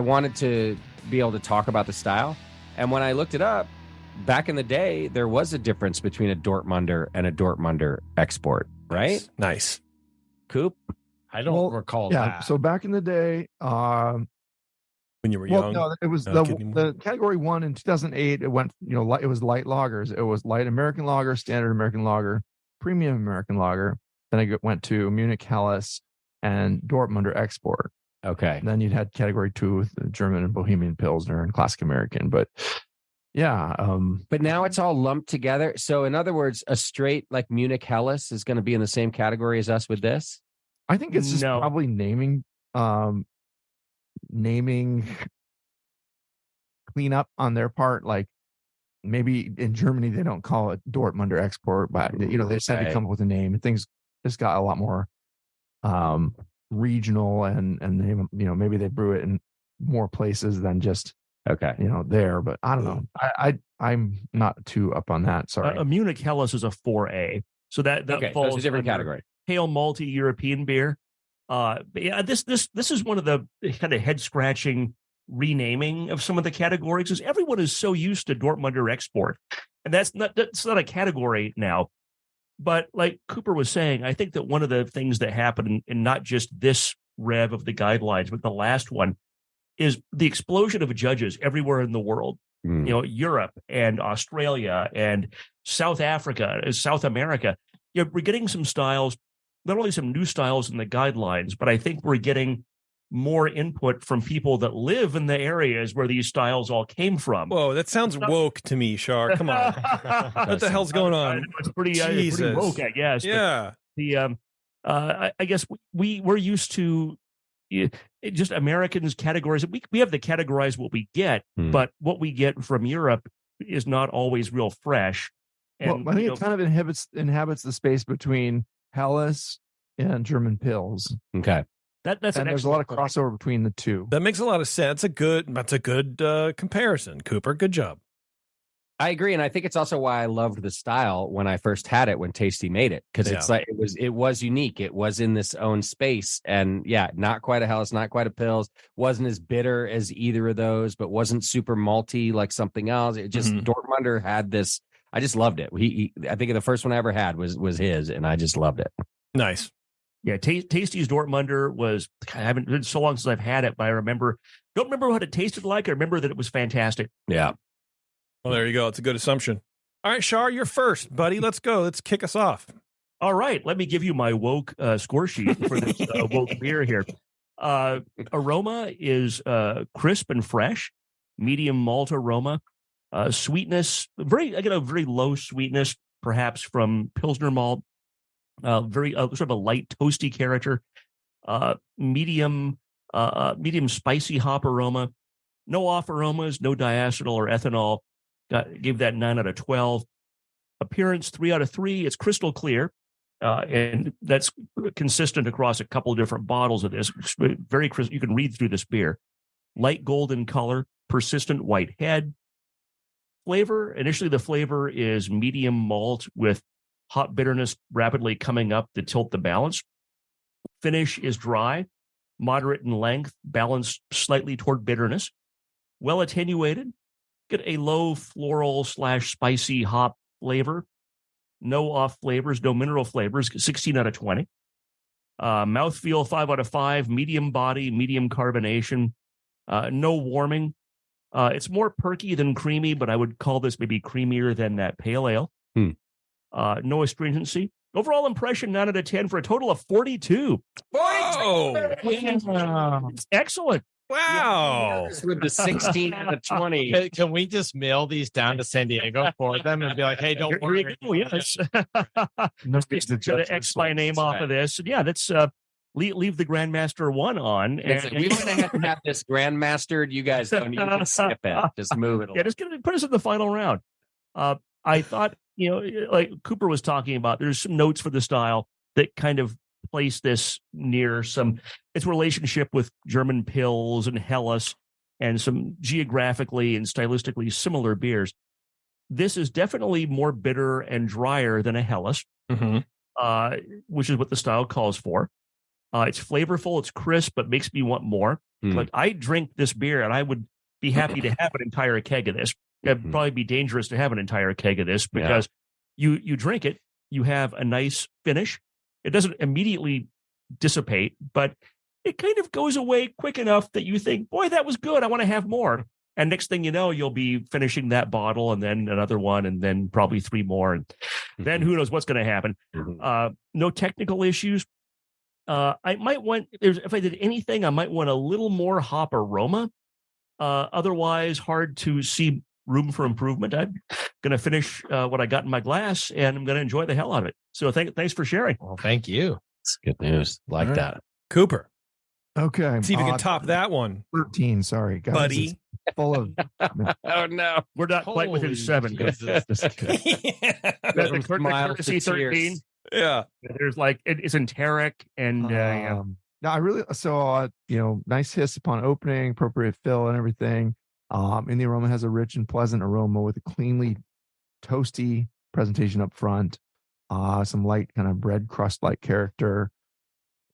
wanted to be able to talk about the style. And when I looked it up, back in the day, there was a difference between a Dortmunder and a Dortmunder Export, right? Nice. Coop? I don't recall that. So back in the day, When you were young. no, it was No, kidding. the category one in 2008. It went, it was light lagers. It was light American lager, standard American lager, premium American lager. Then I went to Munich Helles and Dortmunder Export. Okay. And then you'd had category 2 with the German and Bohemian Pilsner and Classic American. But yeah. But now it's all lumped together. So in other words, a straight like Munich Helles is going to be in the same category as us with this? I think it's just probably naming cleanup on their part. Like maybe in Germany they don't call it Dortmunder Export, but they decided to come up with a name, and things just got a lot more regional, and they, maybe they brew it in more places than just there. But I don't know. I'm not too up on that. Sorry. A Munich Helles is a 4A, so that falls so it's a different category. Pale malty European beer. But yeah, this is one of the kind of head scratching renaming of some of the categories, because everyone is so used to Dortmunder Export, and that's not a category now. But like Cooper was saying, I think that one of the things that happened in not just this rev of the guidelines, but the last one, is the explosion of judges everywhere in the world. Europe and Australia and South Africa, South America. We're getting some styles, not only some new styles in the guidelines, but I think we're getting more input from people that live in the areas where these styles all came from. Whoa, that sounds woke to me, Shar. Come on. What the hell's going on? It's pretty woke, I guess. Yeah. But I guess we're used to just Americans categories. We have to categorize what we get, but what we get from Europe is not always real fresh. And, I think it kind of inhabits the space between Helles and German Pils. Okay. There's a lot of crossover between the two. That makes a lot of sense. That's a good comparison, Cooper. Good job. I agree, and I think it's also why I loved the style when I first had it when Tasty made it, because it's like it was unique. It was in this own space, and not quite a Helles, not quite a Pils. Wasn't as bitter as either of those, but wasn't super malty like something else. It just Dortmunder had this. I just loved it. I think the first one I ever had was his, and I just loved it. Nice. Yeah, Tasty's Dortmunder was. I haven't been so long since I've had it, but I don't remember what it tasted like. I remember that it was fantastic. Yeah. Well, there you go. It's a good assumption. All right, Shar, you're first, buddy. Let's go. Let's kick us off. All right, let me give you my woke score sheet for this woke beer here. Aroma is crisp and fresh, medium malt aroma. Sweetness, very low sweetness, perhaps from Pilsner malt. Very sort of a light toasty character. Medium spicy hop aroma. No off aromas, no diacetyl or ethanol. Gave that 9 out of 12. Appearance 3 out of 3. It's crystal clear, and that's consistent across a couple of different bottles of this. Very crystal. You can read through this beer. Light golden color, persistent white head. Flavor. Initially, the flavor is medium malt with hop bitterness rapidly coming up to tilt the balance. Finish is dry, moderate in length, balanced slightly toward bitterness. Well attenuated. Get a low floral / spicy hop flavor. No off flavors, no mineral flavors. 16 out of 20. Mouthfeel 5 out of 5. Medium body, medium carbonation. No warming. It's more perky than creamy, but I would call this maybe creamier than that pale ale. No astringency. Overall impression 9 out of 10 for a total of 42. Whoa! It's excellent. Wow. With the 16 out of 20. Can we just mail these down to San Diego for them and be like, hey, don't worry. Yes. To X my name off of this. Yeah, that's leave the Grandmaster 1 on. And we want to have this Grandmastered. You guys don't need to skip it. Just move it along. Yeah, just put us in the final round. I thought, like Cooper was talking about, there's some notes for the style that kind of place this near its relationship with German Pils and Helles and some geographically and stylistically similar beers. This is definitely more bitter and drier than a Helles, which is what the style calls for. It's flavorful, it's crisp, but makes me want more. Like I drink this beer and I would be happy to have an entire keg of this. It'd probably be dangerous to have an entire keg of this because you drink it, you have a nice finish. It doesn't immediately dissipate, but it kind of goes away quick enough that you think, boy, that was good. I want to have more. And next thing you know, you'll be finishing that bottle and then another one and then probably 3 more. And then who knows what's going to happen. No technical issues. I might want, if I did anything, I might want a little more hop aroma. Otherwise, hard to see room for improvement. I'm going to finish what I got in my glass, and I'm going to enjoy the hell out of it. So thanks for sharing. Well, thank you. It's good news. Like All right. that. Cooper, Okay. see if you can top that one, 13. Sorry, guys. buddy. It's full of. Oh no. We're not quite within Holy 7. Jesus. That's the Smiles to courtesy 13. tears. Yeah. There's like it's enteric and yeah. No, I really nice hiss upon opening, appropriate fill and everything. And the aroma has a rich and pleasant aroma with a cleanly toasty presentation up front. Some light kind of bread crust like character.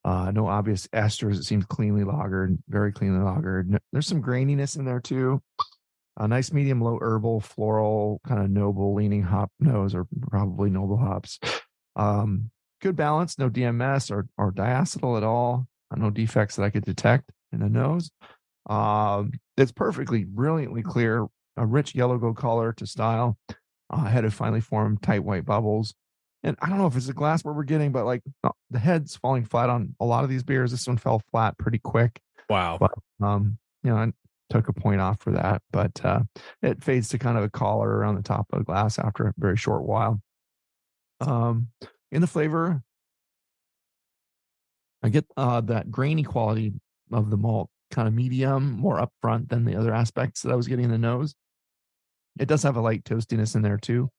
No obvious esters. It seems cleanly lagered, very cleanly lagered. There's some graininess in there too. A nice medium low herbal, floral, kind of noble leaning hop nose, or probably noble hops. Good balance, no DMS or diacetyl at all. No defects that I could detect in the nose. It's perfectly, brilliantly clear, a rich yellow gold color to style, head of finely formed tight white bubbles. And I don't know if it's the glass we're getting, but like the head's falling flat on a lot of these beers. This one fell flat pretty quick. Wow. But, I took a point off for that, but it fades to kind of a collar around the top of the glass after a very short while. In the flavor, I get that grainy quality of the malt, kind of medium, more upfront than the other aspects that I was getting in the nose. It does have a light toastiness in there too,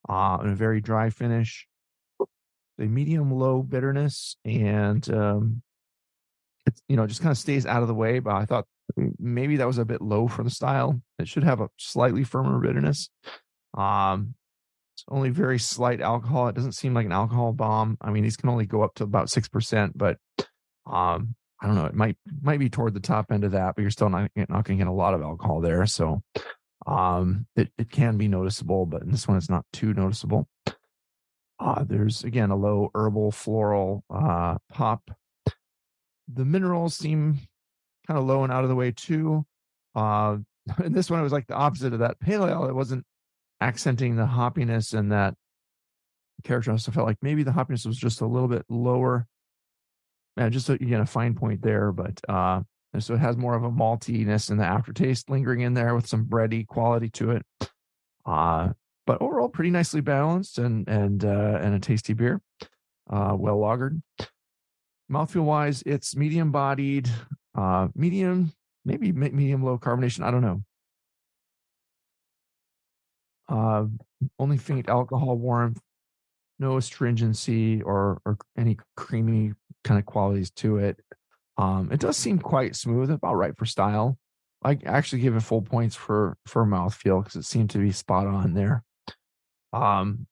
and a very dry finish. The medium low bitterness, and it's just kind of stays out of the way. But I thought maybe that was a bit low for the style. It should have a slightly firmer bitterness. It's only very slight alcohol. It doesn't seem like an alcohol bomb. I mean, these can only go up to about 6%, but I don't know. It might be toward the top end of that, but you're still not going to get a lot of alcohol there. So it can be noticeable, but in this one, it's not too noticeable. There's, again, a low herbal floral hop. The minerals seem kind of low and out of the way too. And this one, it was like the opposite of that pale ale. It wasn't accenting the hoppiness and that character. I also felt like maybe the hoppiness was just a little bit lower. Just a fine point there, but so it has more of a maltiness and the aftertaste lingering in there with some bready quality to it. But overall, pretty nicely balanced and a tasty beer. Well lagered. Mouthfeel wise, it's medium bodied, medium, maybe medium low carbonation. I don't know. Only faint alcohol warmth, no astringency or any creamy kind of qualities to it. It does seem quite smooth, about right for style. I actually give it full points for mouthfeel because it seemed to be spot on there. And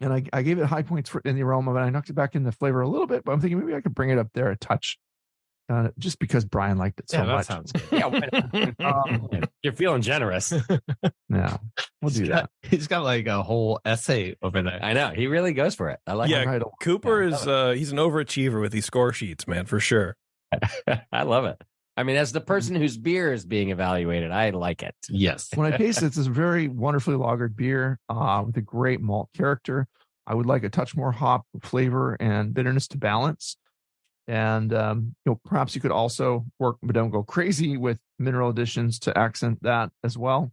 I gave it high points in the aroma, but I knocked it back in the flavor a little bit. But I'm thinking maybe I could bring it up there a touch, just because Brian liked it so much. Sounds good. You're feeling generous. Yeah, we'll do that. He's got like a whole essay over there. I know. He really goes for it. I like it. Yeah, Cooper is he's an overachiever with these score sheets, man, for sure. I love it. I mean, as the person whose beer is being evaluated, I like it. Yes. When I taste it, it's a very wonderfully lagered beer with a great malt character. I would like a touch more hop flavor and bitterness to balance. And perhaps you could also work, but don't go crazy with mineral additions to accent that as well.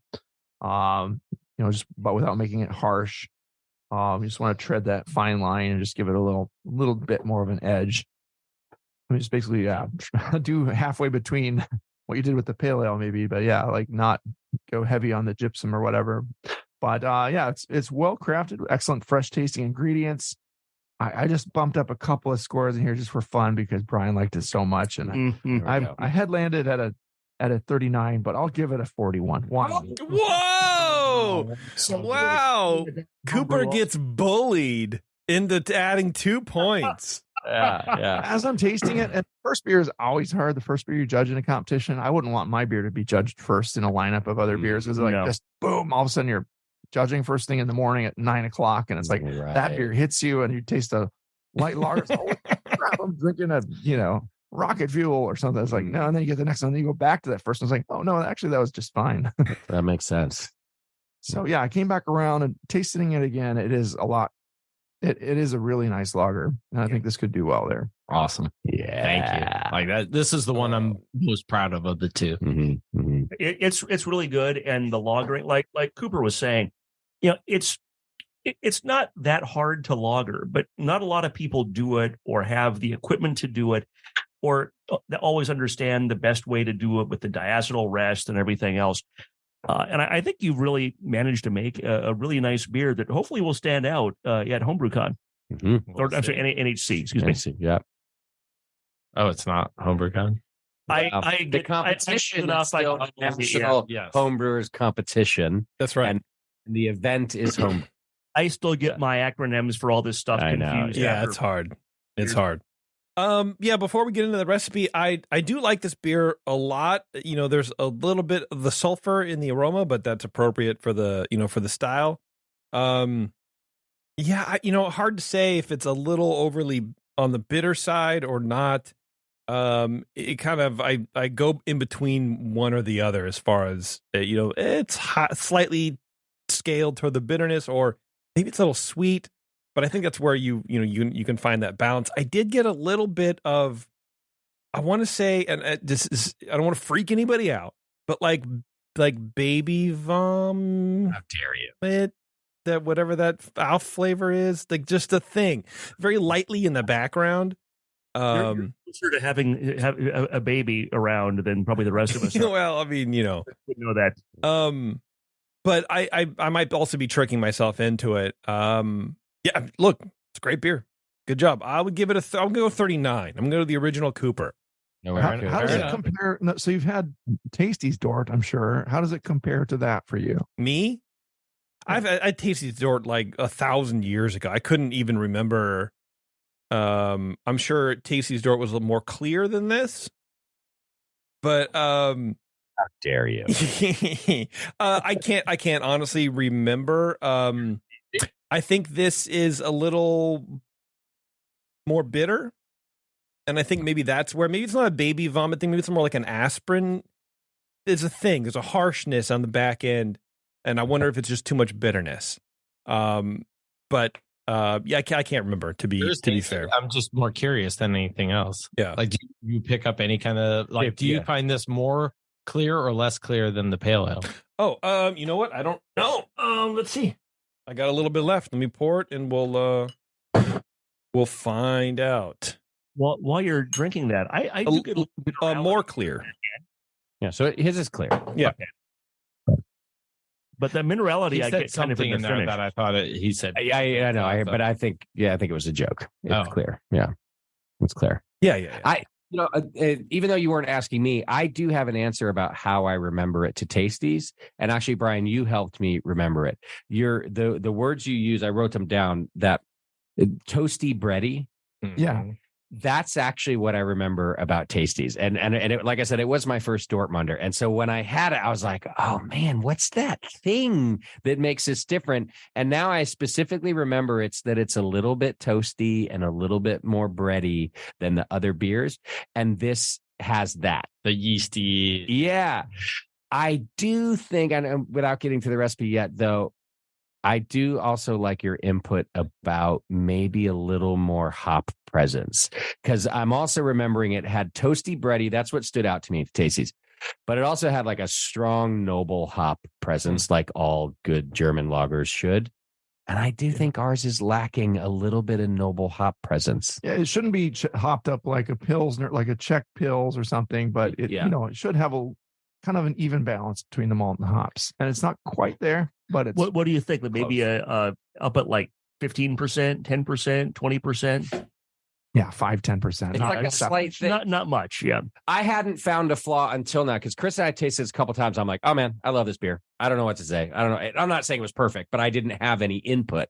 But without making it harsh. You just want to tread that fine line and just give it a little bit more of an edge. I mean, just basically, do halfway between what you did with the pale ale, maybe, but like not go heavy on the gypsum or whatever. But it's well crafted, excellent fresh tasting ingredients. I just bumped up a couple of scores in here just for fun because Brian liked it so much, and I had landed at a 39, but I'll give it a 41. Whoa! Wow! Cooper gets bullied into adding 2 points. Yeah. As I'm tasting it, and first beer is always hard. The first beer you judge in a competition, I wouldn't want my beer to be judged first in a lineup of other beers because just boom, all of a sudden you're judging first thing in the morning at 9:00, and it's like that beer hits you, and you taste a light lager. Crap, I'm drinking a rocket fuel or something. It's like no, and then you get the next one, and you go back to that first one. It's like, oh no, actually that was just fine. That makes sense. So I came back around and tasting it again. It is a lot. It is a really nice lager, and I think this could do well there. Awesome. Yeah. Thank you. Like that. This is the one I'm most proud of the two. Mm-hmm. Mm-hmm. It's really good, and the lagering, like Cooper was saying, it's not that hard to lager, but not a lot of people do it or have the equipment to do it, or always understand the best way to do it with the diacetyl rest and everything else. And I think you've really managed to make a really nice beer that hopefully will stand out at HomebrewCon. Mm-hmm. Or I'm sorry, NHC. Excuse me. Yeah. Oh, it's not HomebrewCon. The competition is still a national homebrewers competition. That's right. And the event is home. I still get my acronyms for all this stuff confused. Yeah, it's hard. It's hard. Before we get into the recipe, I do like this beer a lot. There's a little bit of the sulfur in the aroma, but that's appropriate for the style. Hard to say if it's a little overly on the bitter side or not. It kind of, I go in between one or the other as far as, it's hot, slightly scaled toward the bitterness, or maybe it's a little sweet. But I think that's where you can find that balance. I did get a little bit of, I want to say, and I don't want to freak anybody out, but like baby vom. How dare you? That whatever that Alf flavor is, like just a thing, very lightly in the background. You're closer to having a baby around than probably the rest of us. Well, I mean, know that. But I might also be tricking myself into it. Yeah, look, it's a great beer. Good job. I would give it I'm going to go 39. I'm going to go to the original Cooper. How does it compare? So you've had Tasty's Dort, I'm sure. How does it compare to that for you? Me? I Tasty's Dort like 1,000 years ago. I couldn't even remember. I'm sure Tasty's Dort was a little more clear than this. But how dare you? I can't honestly remember. I think this is a little more bitter. And I think maybe that's where, maybe it's not a baby vomit thing. Maybe it's more like an aspirin. There's a thing. There's a harshness on the back end. And I wonder if it's just too much bitterness. I can't remember to be fair. I'm just more curious than anything else. Yeah. Like, do you pick up any kind of, like, do you find this more clear or less clear than the pale ale? Oh, you know what? I don't know. Let's see. I got a little bit left. Let me pour it, and we'll find out. Well, while you're drinking that, I do get a little bit more clear. Yeah, so his is clear. Yeah, okay. But the minerality, I get something kind of in there that I thought he said. Yeah, I know. But I think it was a joke. It's clear. Yeah, it's clear. Yeah. Even though you weren't asking me, I do have an answer about how I remember it to Tasties. And actually, Brian, you helped me remember it. The words you use, I wrote them down. That toasty bready. Yeah. That's actually what I remember about Tasties. And it, like I said, it was my first Dortmunder. And so when I had it, I was like, oh man, what's that thing that makes this different? And now I specifically remember it's a little bit toasty and a little bit more bready than the other beers. And this has that. The yeasty. Yeah. I do think, and without getting to the recipe yet, though, I do also like your input about maybe a little more hop presence, because I'm also remembering it had toasty bready. That's what stood out to me, Tasties. But it also had like a strong, noble hop presence, like all good German lagers should. And I do think ours is lacking a little bit of noble hop presence. Yeah, it shouldn't be hopped up like a Pilsner, like a Czech Pils or something, but it should have a kind of an even balance between the malt and the hops. And it's not quite there, but it's... What do you think? Like maybe up at like 15%, 10%, 20%? Yeah, 5-10%. It's like a slight thing. Not much, yeah. I hadn't found a flaw until now, because Chris and I tasted this a couple times. I'm like, oh man, I love this beer. I don't know what to say. I don't know. I'm not saying it was perfect, but I didn't have any input.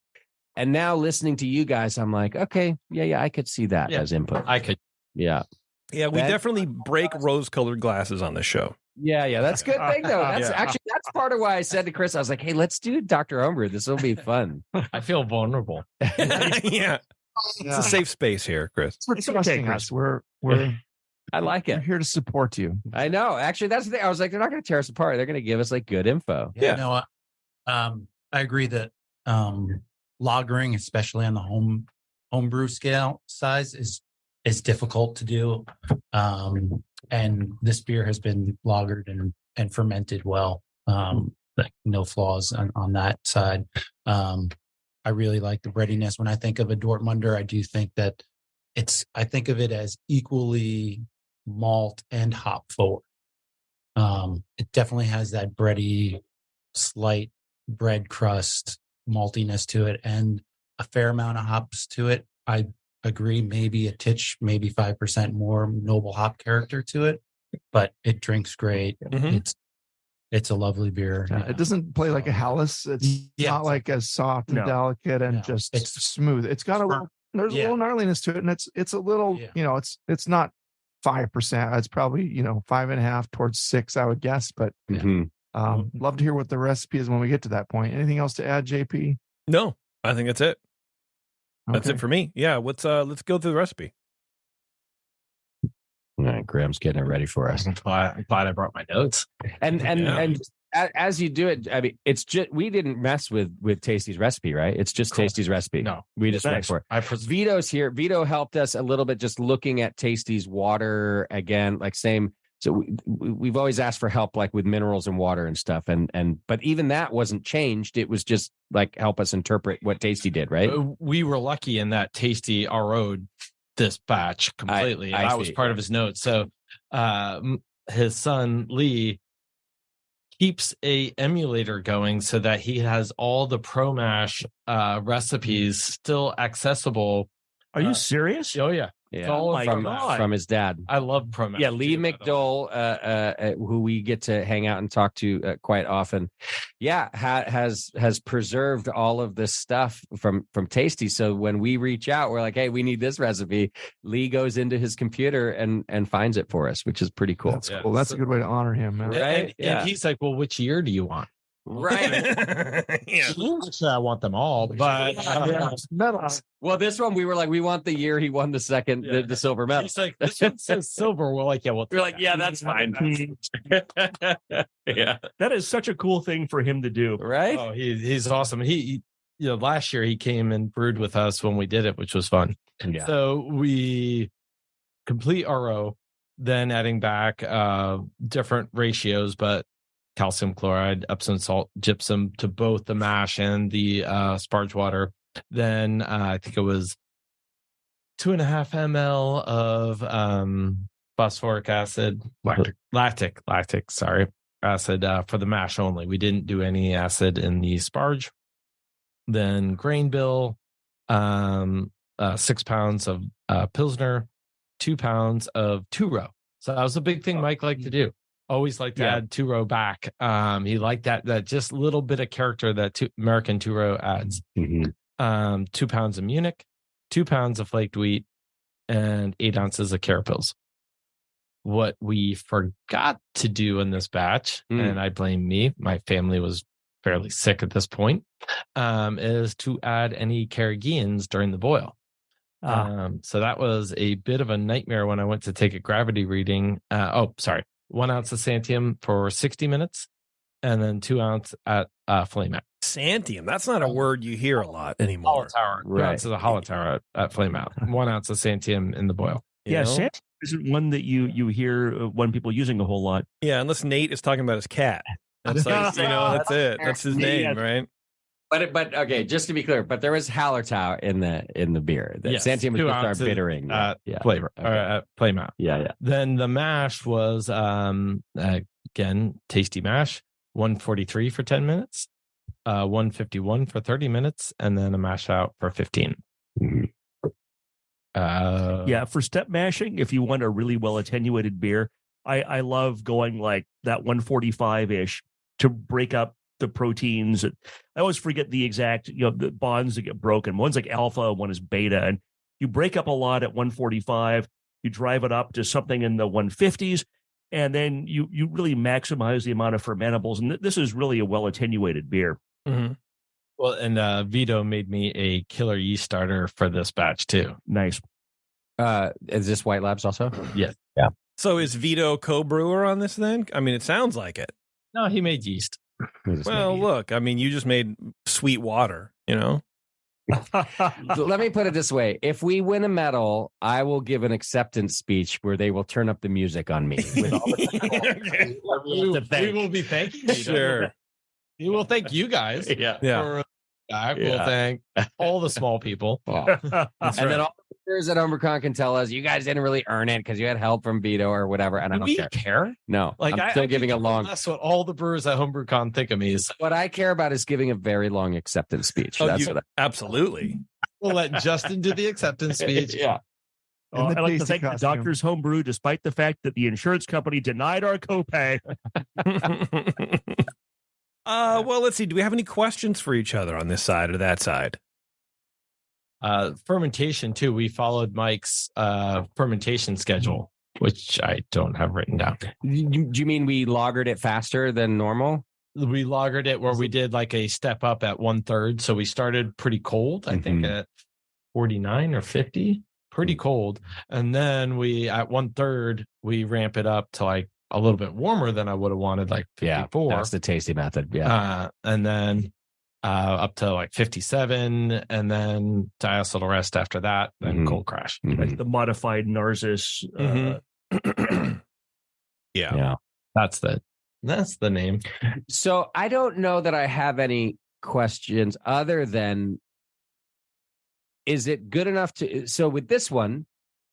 And now listening to you guys, I'm like, okay, yeah, I could see that as input. I could. Yeah. Yeah, we definitely break rose-colored glasses on this show. Yeah, that's a good thing, though. That's part of why I said to Chris, I was like, hey, let's do Dr. Homebrew. This will be fun. I feel vulnerable. Yeah. It's a safe space here, Chris. We're trusting us. We're I like it. We're here to support you. I know. Actually, that's the thing. I was like, they're not going to tear us apart. They're going to give us like good info. Yeah. No, I agree that lagering, especially on the homebrew scale size, is is difficult to do. And this beer has been lagered and fermented well. Like no flaws on that side. I really like the breadiness. When I think of a Dortmunder, I do think that I think of it as equally malt and hop forward. It definitely has that bready, slight bread crust maltiness to it and a fair amount of hops to it. I agree, maybe a titch, maybe 5% more noble hop character to it, but it drinks great. It's a lovely beer. It doesn't play like a Helles. It's not like as soft and delicate and just it's smooth. It's got a little, there's a little gnarliness to it, and it's a little, it's not 5%. It's probably 5.5 towards 6, I would guess. But love to hear what the recipe is when we get to that point. Anything else to add, JP? No, I think that's it. That's it for me. Yeah, let's go through the recipe. All right, Graham's getting it ready for us. I'm glad I brought my notes. And as you do it, I mean, it's just we didn't mess with Tasty's recipe, right? It's just Tasty's recipe. No, we just went for it. Vito's here. Vito helped us a little bit, just looking at Tasty's water again, like same. So we've always asked for help, like with minerals and water and stuff, but even that wasn't changed. It was just like help us interpret what Tasty did, right? We were lucky in that Tasty RO'd this batch completely. That was part of his notes. So his son Lee keeps a emulator going so that he has all the Pro Mash recipes still accessible. Are you serious? Oh yeah. Yeah, from his dad. I love Pro Mash. Yeah, Lee McDowell, who we get to hang out and talk to quite often. Yeah, has preserved all of this stuff from Tasty. So when we reach out, we're like, hey, we need this recipe. Lee goes into his computer and finds it for us, which is pretty cool. That's cool. That's a good way to honor him, man. Right? And he's like, well, which year do you want? Right. I want them all, but medals. Well, this one we were like, we want the year he won the second, the silver medal. He's like, this one says silver. We're like, we're like, that's fine. Yeah, that is such a cool thing for him to do, right? Oh, he's awesome. He last year he came and brewed with us when we did it, which was fun. Yeah. So we complete RO, then adding back different ratios, but calcium chloride, Epsom salt, gypsum to both the mash and the sparge water. Then I think it was 2.5 ml of phosphoric acid, lactic acid for the mash only. We didn't do any acid in the sparge. Then grain bill, 6 pounds of Pilsner, 2 pounds of two-row. So that was a big thing Mike liked to do. Always like to add two-row back. He liked that just little bit of character that American two-row adds. 2 pounds of Munich, 2 pounds of flaked wheat, and 8 ounces of carapils. What we forgot to do in this batch, and I blame me, my family was fairly sick at this point, is to add any Carrageenans during the boil. So that was a bit of a nightmare when I went to take a gravity reading. 1 ounce of Santium for 60 minutes, and then 2 ounce at flame out. Santium, that's not a word you hear a lot anymore. Holotower, right? 2 ounces of holotower at flame out. 1 ounce of Santium in the boil. Santium isn't one that you hear when people using a whole lot. Yeah, unless Nate is talking about his cat. That's like, that's it. That's his name, right? But okay, just to be clear, but there was Hallertau in the beer. Santium was just our bittering flavor at flame out. Yeah. Then the mash was again Tasty mash, 143 for 10 minutes, 151 for 30 minutes, and then a mash out for 15. For step mashing, if you want a really well attenuated beer, I love going like that 145-ish to break up the proteins. I always forget the exact, the bonds that get broken. One's like alpha, one is beta, and you break up a lot at 145. You drive it up to something in the 150s, and then you really maximize the amount of fermentables. And this is really a well attenuated beer. Mm-hmm. Well, and Vito made me a killer yeast starter for this batch too. Nice. Is this White Labs also? Yes. Yeah. So is Vito co-brewer on this then? I mean, it sounds like it. No, he made yeast. Well, look, I mean, you just made sweet water, Let me put it this way. If we win a medal, I will give an acceptance speech where they will turn up the music on me. With all Okay. We will be thanking you. Sure. We will thank you guys. Yeah. For we'll thank all the small people. And then all the brewers at HomebrewCon can tell us, you guys didn't really earn it because you had help from Vito or whatever. And I Do don't we care? No, Like I'm still giving a long. That's what all the brewers at HomebrewCon think of me is. What I care about is giving a very long acceptance speech. That's what absolutely. We'll let Justin do the acceptance speech. Yeah. I'd like to thank the costume. Doctor's Homebrew, despite the fact that the insurance company denied our copay. Well, let's see. Do we have any questions for each other on this side or that side? Fermentation too. We followed Mike's fermentation schedule, which I don't have written down. Do you mean we lagered it faster than normal? We lagered it where we did like a step up at 1/3. So we started pretty cold, I think at 49 or 50, pretty cold. And then we, at 1/3, we ramp it up to like a little bit warmer than I would have wanted, like 54. Yeah, that's the tasty method. Yeah. And then up to like 57, and then diacetyl rest after that, then cold crash. Like the modified Narcissus. Yeah. That's the name. So I don't know that I have any questions other than, is it good enough to, so with this one,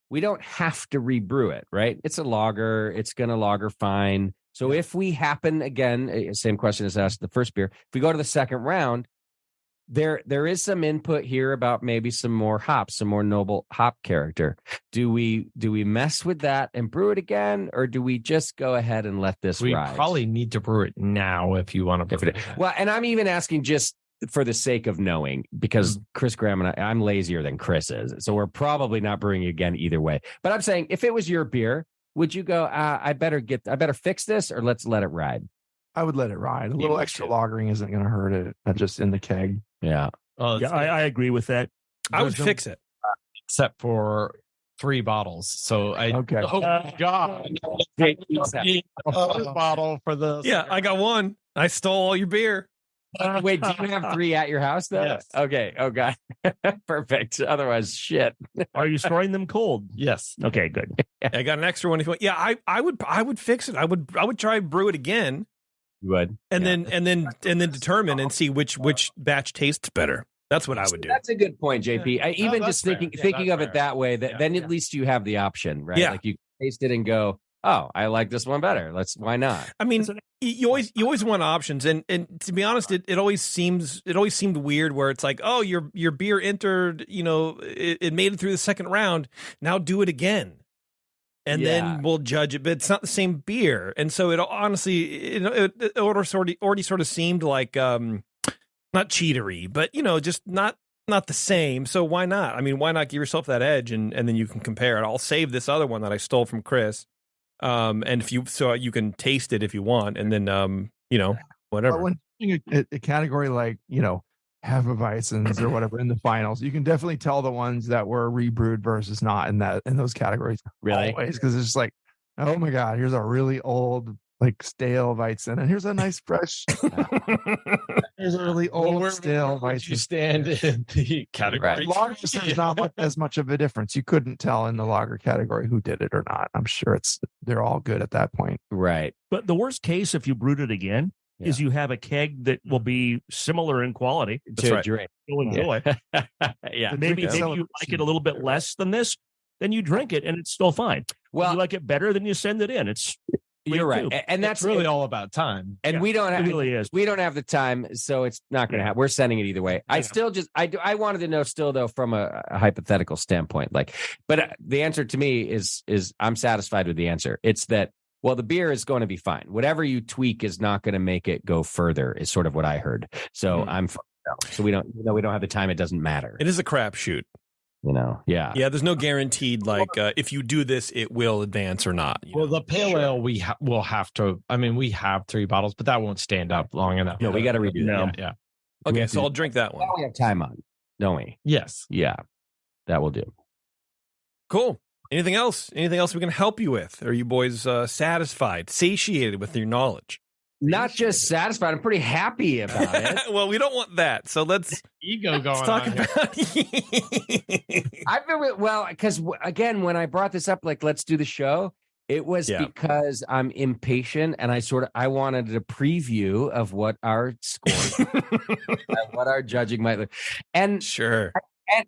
we don't have to rebrew it, right? It's a lager. It's going to lager fine. So if we happen, again, same question as asked the first beer, if we go to the second round, there is some input here about maybe some more hops, some more noble hop character. Do we mess with that and brew it again, or do we just go ahead and let this rise? We probably need to brew it now if you want to brew it. Well, and I'm even asking just for the sake of knowing, because Chris Graham and I'm lazier than Chris is. So we're probably not brewing again either way. But I'm saying, if it was your beer, would you go, I better fix this, or let's let it ride? I would let it ride. A little extra lagering isn't going to hurt it. Just in the keg. Yeah. I agree with that. I would fix it. Except for 3 bottles. So oh God. Bottle for the. Yeah, I got one. I stole all your beer. Wait, do you have 3 at your house though? Yes. Okay. Oh God. Perfect. Otherwise, shit. Are you storing them cold? Yes. Okay, good. I got an extra one if you want. Yeah, I would fix it. I would try brew it again. You would. And then determine and see which batch tastes better. That's what I would do. That's a good point, JP. Even just thinking of it that way, then at least you have the option, right? Yeah. Like you taste it and go, oh, I like this one better. Why not? I mean, you always want options, and to be honest, it always seemed weird where it's like, oh, your beer entered, it made it through the second round. Now do it again, and then we'll judge it. But it's not the same beer, and so it honestly, it already sort of seemed like not cheatery, but just not the same. So why not? I mean, why not give yourself that edge, and then you can compare it. I'll save this other one that I stole from Chris. And if you can taste it if you want, and then whatever. But when a category like Hefeweizens or whatever in the finals, you can definitely tell the ones that were rebrewed versus not in those categories. Really? Because it's just like, oh my God, here's a really old stale Weizen, and here's a nice fresh. Here's a really old stale Weizen. You stand in the category. Lagers, there's not as much of a difference. You couldn't tell in the lager category who did it or not. I'm sure they're all good at that point. Right. But the worst case, if you brewed it again, is you have a keg that will be similar in quality. That's right. Drink. You'll enjoy. Yeah. And maybe you like it a little bit less than this, then you drink it and it's still fine. Well, if you like it better, then you send it in. You're right. And that's really all about time. And we don't have, it really is. We don't have the time, so it's not going to happen. We're sending it either way. I wanted to know still though, from a hypothetical standpoint, but the answer to me is I'm satisfied with the answer. It's that, well, the beer is going to be fine. Whatever you tweak is not going to make it go further is sort of what I heard. So I'm fine. So we don't have the time. It doesn't matter. It is a crapshoot. Yeah. There's no guaranteed if you do this, it will advance or not. Well, the pale ale we will have to. I mean, we have 3 bottles, but that won't stand up long enough. No, we got to redo that. Yeah. Okay, so I'll drink that one. We have time on, don't we? Yes. Yeah, that will do. Cool. Anything else? Anything else we can help you with? Are you boys satisfied, satiated with your knowledge? not just satisfied. I'm pretty happy about it. Well, we don't want that. So let's Ego going talk on here. about. I've been because again, when I brought this up, like let's do the show, it was because I'm impatient and I wanted a preview of what our score, what our judging might look, and Sure. and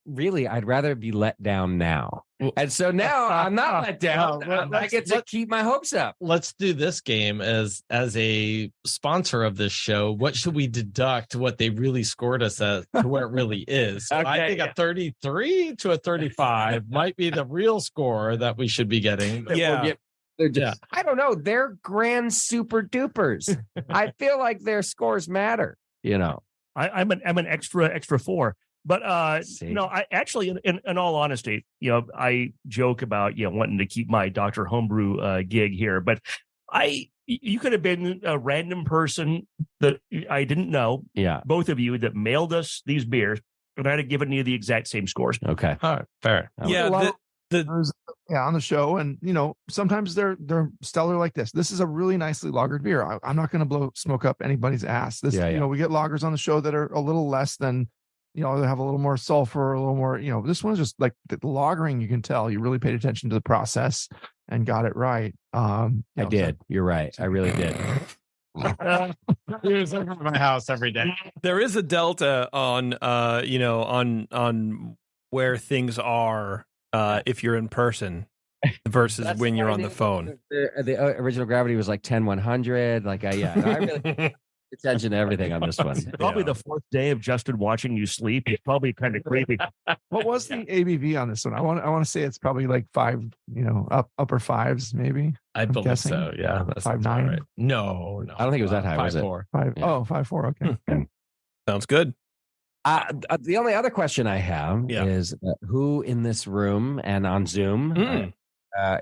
really, I'd rather be let down now. And so now I'm not let down. I get to keep my hopes up. Let's do this game as a sponsor of this show. What should we deduct what they really scored us at to where it really is? So I think a 33 to a 35 might be the real score that we should be getting. Yeah. I don't know. They're grand super dupers. I feel like their scores matter. I'm an extra 4. But I actually, in all honesty, I joke about wanting to keep my Dr. Homebrew gig here, but you could have been a random person that I didn't know. Yeah, both of you that mailed us these beers, and I'd have given you the exact same scores. Okay, all right, fair. Yeah, on the show, and sometimes they're stellar like this. This is a really nicely lagered beer. I'm not going to blow smoke up anybody's ass. This, we get lagers on the show that are a little less than. They have a little more sulfur, a little more, this one's just like the lagering. You can tell you really paid attention to the process and got it right. I did. You're right. I really did. He was over at my house every day. There is a delta on, on where things are if you're in person versus when you're on the phone. The original Gravity was like 10-100. Like, I really attention to everything on this one. Probably the fourth day of Justin watching you sleep. It's probably kind of creepy. What was the ABV on this one? I want to say it's probably like 5, upper 5s maybe. I'm believe guessing. So. Yeah, that's 5.9. Right. No, I don't think it was that high. 5.4. 5. Yeah. Oh, 5.4. Okay, sounds good. The only other question I have is who in this room and on Zoom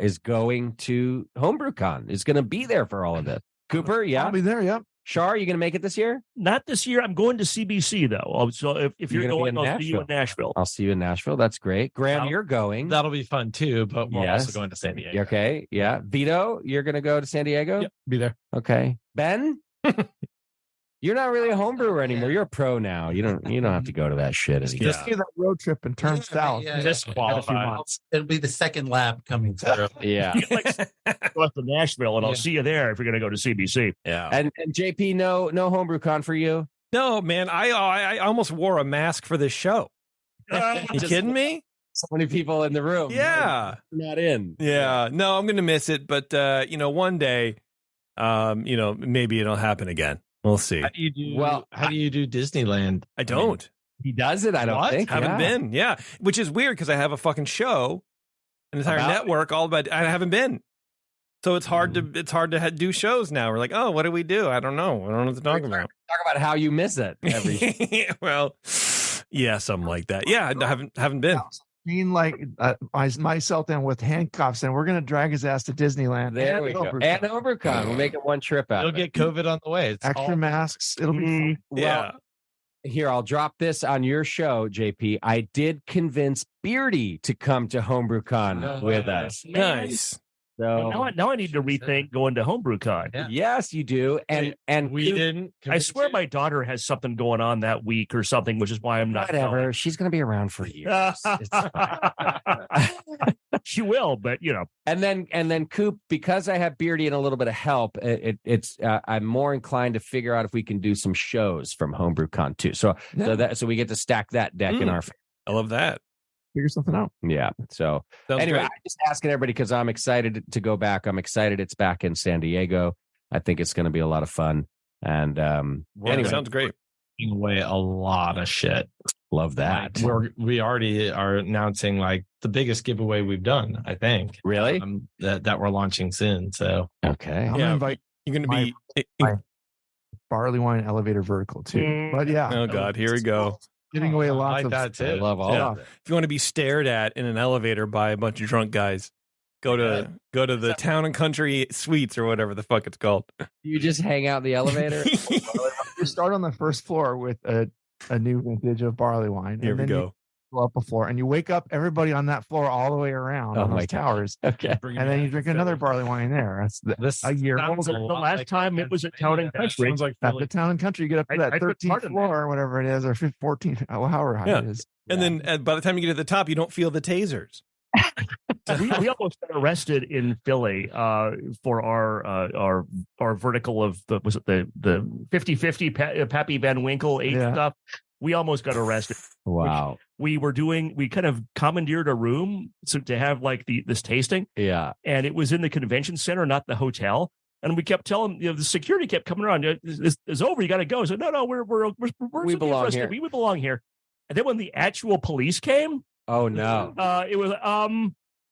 is going to HomebrewCon? Is going to be there for all of this? Cooper, I'll be there. Yep. Shar, are you going to make it this year? Not this year. I'm going to CBC, though. So if you're going, I'll see you in Nashville. I'll see you in Nashville. That's great. Graham, you're going. That'll be fun, too, but we're also going to San Diego. Okay, yeah. Vito, you're going to go to San Diego? Yep, be there. Okay. Ben? You're not really a home brewer anymore. You're a pro now. You don't have to go to that shit anymore. Just do that road trip and turn south. Disqualified. It'll be the second lap coming through. Yeah. Go up to Nashville, and I'll see you there if you're going to go to CBC. Yeah. And JP, no HomebrewCon for you? No, man. I almost wore a mask for this show. You kidding me? So many people in the room. Yeah. Not in. Yeah. No, I'm going to miss it. But, one day, maybe it'll happen again. We'll see. How do you do Disneyland? I don't. He does it. I don't think. Haven't been. Yeah. Which is weird because I have a fucking show, an entire network all about. I haven't been. So it's hard to do shows now. We're like, oh, what do we do? I don't know. I don't know what to talk about. Talk about how you miss it. Well, yeah, something like that. Yeah, I haven't been. Myself then with handcuffs, and we're gonna drag his ass to Disneyland. There we go. And HomebrewCon. We're making one trip out. You'll get COVID on the way. It's extra masks. It'll be fun. Yeah. Here, I'll drop this on your show, JP. I did convince Beardy to come to HomebrewCon with us. Nice. So now I need to rethink going to HomebrewCon. Yeah. Yes, you do. And we didn't. I swear my daughter has something going on that week or something, which is why I'm not. Whatever. Going. She's going to be around for years. It's fine. She will, but And then Coop, because I have Beardy and a little bit of help, it's I'm more inclined to figure out if we can do some shows from HomebrewCon too. So we get to stack that deck in our. I love that. Figure something out. Yeah. So Sounds anyway, great. I'm just asking everybody because I'm excited to go back. I'm excited it's back in San Diego. I think it's going to be a lot of fun. And anyway, sounds great. Giving away a lot of shit. Love that. We already are announcing like the biggest giveaway we've done. I think really that we're launching soon. So okay, I'm gonna invite. You're going to be barley wine elevator vertical too. But yeah. Oh God, here we go. Giving away lots of that too. I love all of it. If you want to be stared at in an elevator by a bunch of drunk guys, go to the Town and Country Suites or whatever the fuck it's called. You just hang out in the elevator. You start on the first floor with a new vintage of barley wine. Here we go. go up a floor, and you wake up everybody on that floor all the way around on those towers. Okay. And then you drink another barley wine there. That's a year. The last time it was at Town and Country. At the Town and Country, you get up to that 13th floor or whatever it is, or 14th, however high it is. And then by the time you get to the top, you don't feel the tasers. we almost got arrested in Philly for our vertical of the 50-50 Pappy Van Winkle stuff. We almost got arrested. Wow. We kind of commandeered a room to have like this tasting. Yeah. And it was in the convention center, not the hotel. And we kept telling the security kept coming around. It's over. You got to go. So no, we belong here. We belong here. And then when the actual police came, oh no, it was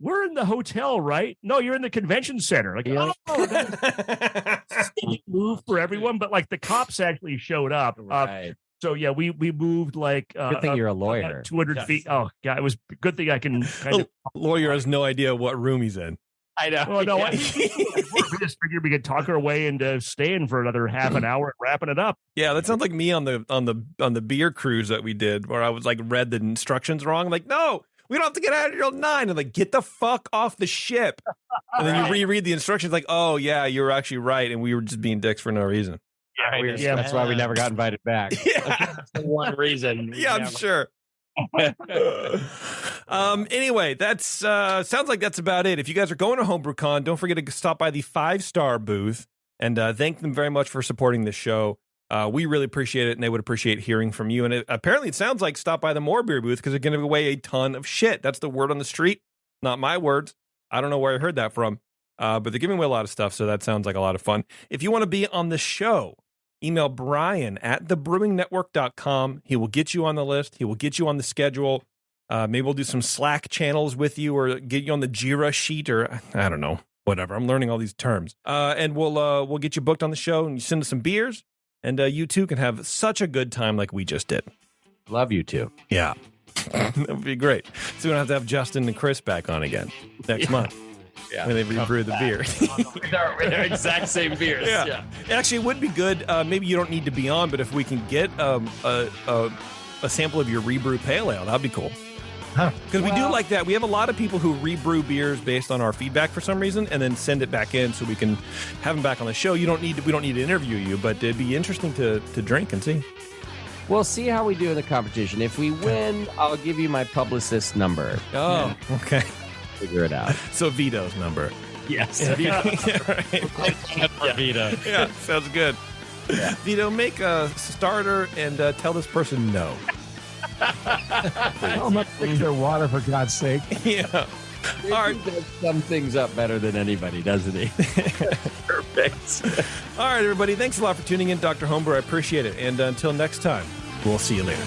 we're in the hotel, right? No, you're in the convention center. Like, move for everyone, but like the cops actually showed up. Right. So yeah, we moved like. Good thing you're a lawyer. 200 feet. Oh God, it was good thing I can. Kind of lawyer has no idea what room he's in. I know. Oh no, we just figured we could talk our way into staying for another half an hour and wrapping it up. Yeah, that sounds like me on the beer cruise that we did, where I was like read the instructions wrong. I'm like, no, we don't have to get out of here till 9. And like, get the fuck off the ship. And then you reread the instructions, like, oh yeah, you're actually right, and we were just being dicks for no reason. Yeah, that's why we never got invited back. That's the one reason. Yeah, I'm sure. Anyway, that's sounds like that's about it. If you guys are going to HomebrewCon, don't forget to stop by the 5-star booth and thank them very much for supporting this show. We really appreciate it, and they would appreciate hearing from you. And apparently it sounds like stop by the More Beer booth because they're going to give away a ton of shit. That's the word on the street, not my words. I don't know where I heard that from, but they're giving away a lot of stuff, so that sounds like a lot of fun. If you want to be on the show, email Brian at thebrewingnetwork.com. He will get you on the list. He will get you on the schedule. Maybe we'll do some Slack channels with you or get you on the Jira sheet or I don't know, whatever. I'm learning all these terms. And we'll get you booked on the show and you send us some beers and you two can have such a good time like we just did. Love you too. Yeah. That would be great. So we don't have to have Justin and Chris back on again next month. Yeah, when they rebrew the beer. with our exact same beers. Yeah. Actually, it would be good. Maybe you don't need to be on, but if we can get a sample of your rebrew pale ale, that'd be cool. Because we do like that. We have a lot of people who rebrew beers based on our feedback for some reason, and then send it back in so we can have them back on the show. We don't need to interview you, but it'd be interesting to drink and see. We'll see how we do in the competition. If we win, I'll give you my publicist's number. Oh, okay. Figure it out. So Vito's number. Yes. Yeah, right. Vito. Yeah, sounds good. Yeah. Vito, make a starter and tell this person no. I'm not fix their water for God's sake. Yeah. All right. He does some things up better than anybody, doesn't he? Perfect. All right, everybody. Thanks a lot for tuning in, Dr. Homebrew. I appreciate it. And until next time, we'll see you later.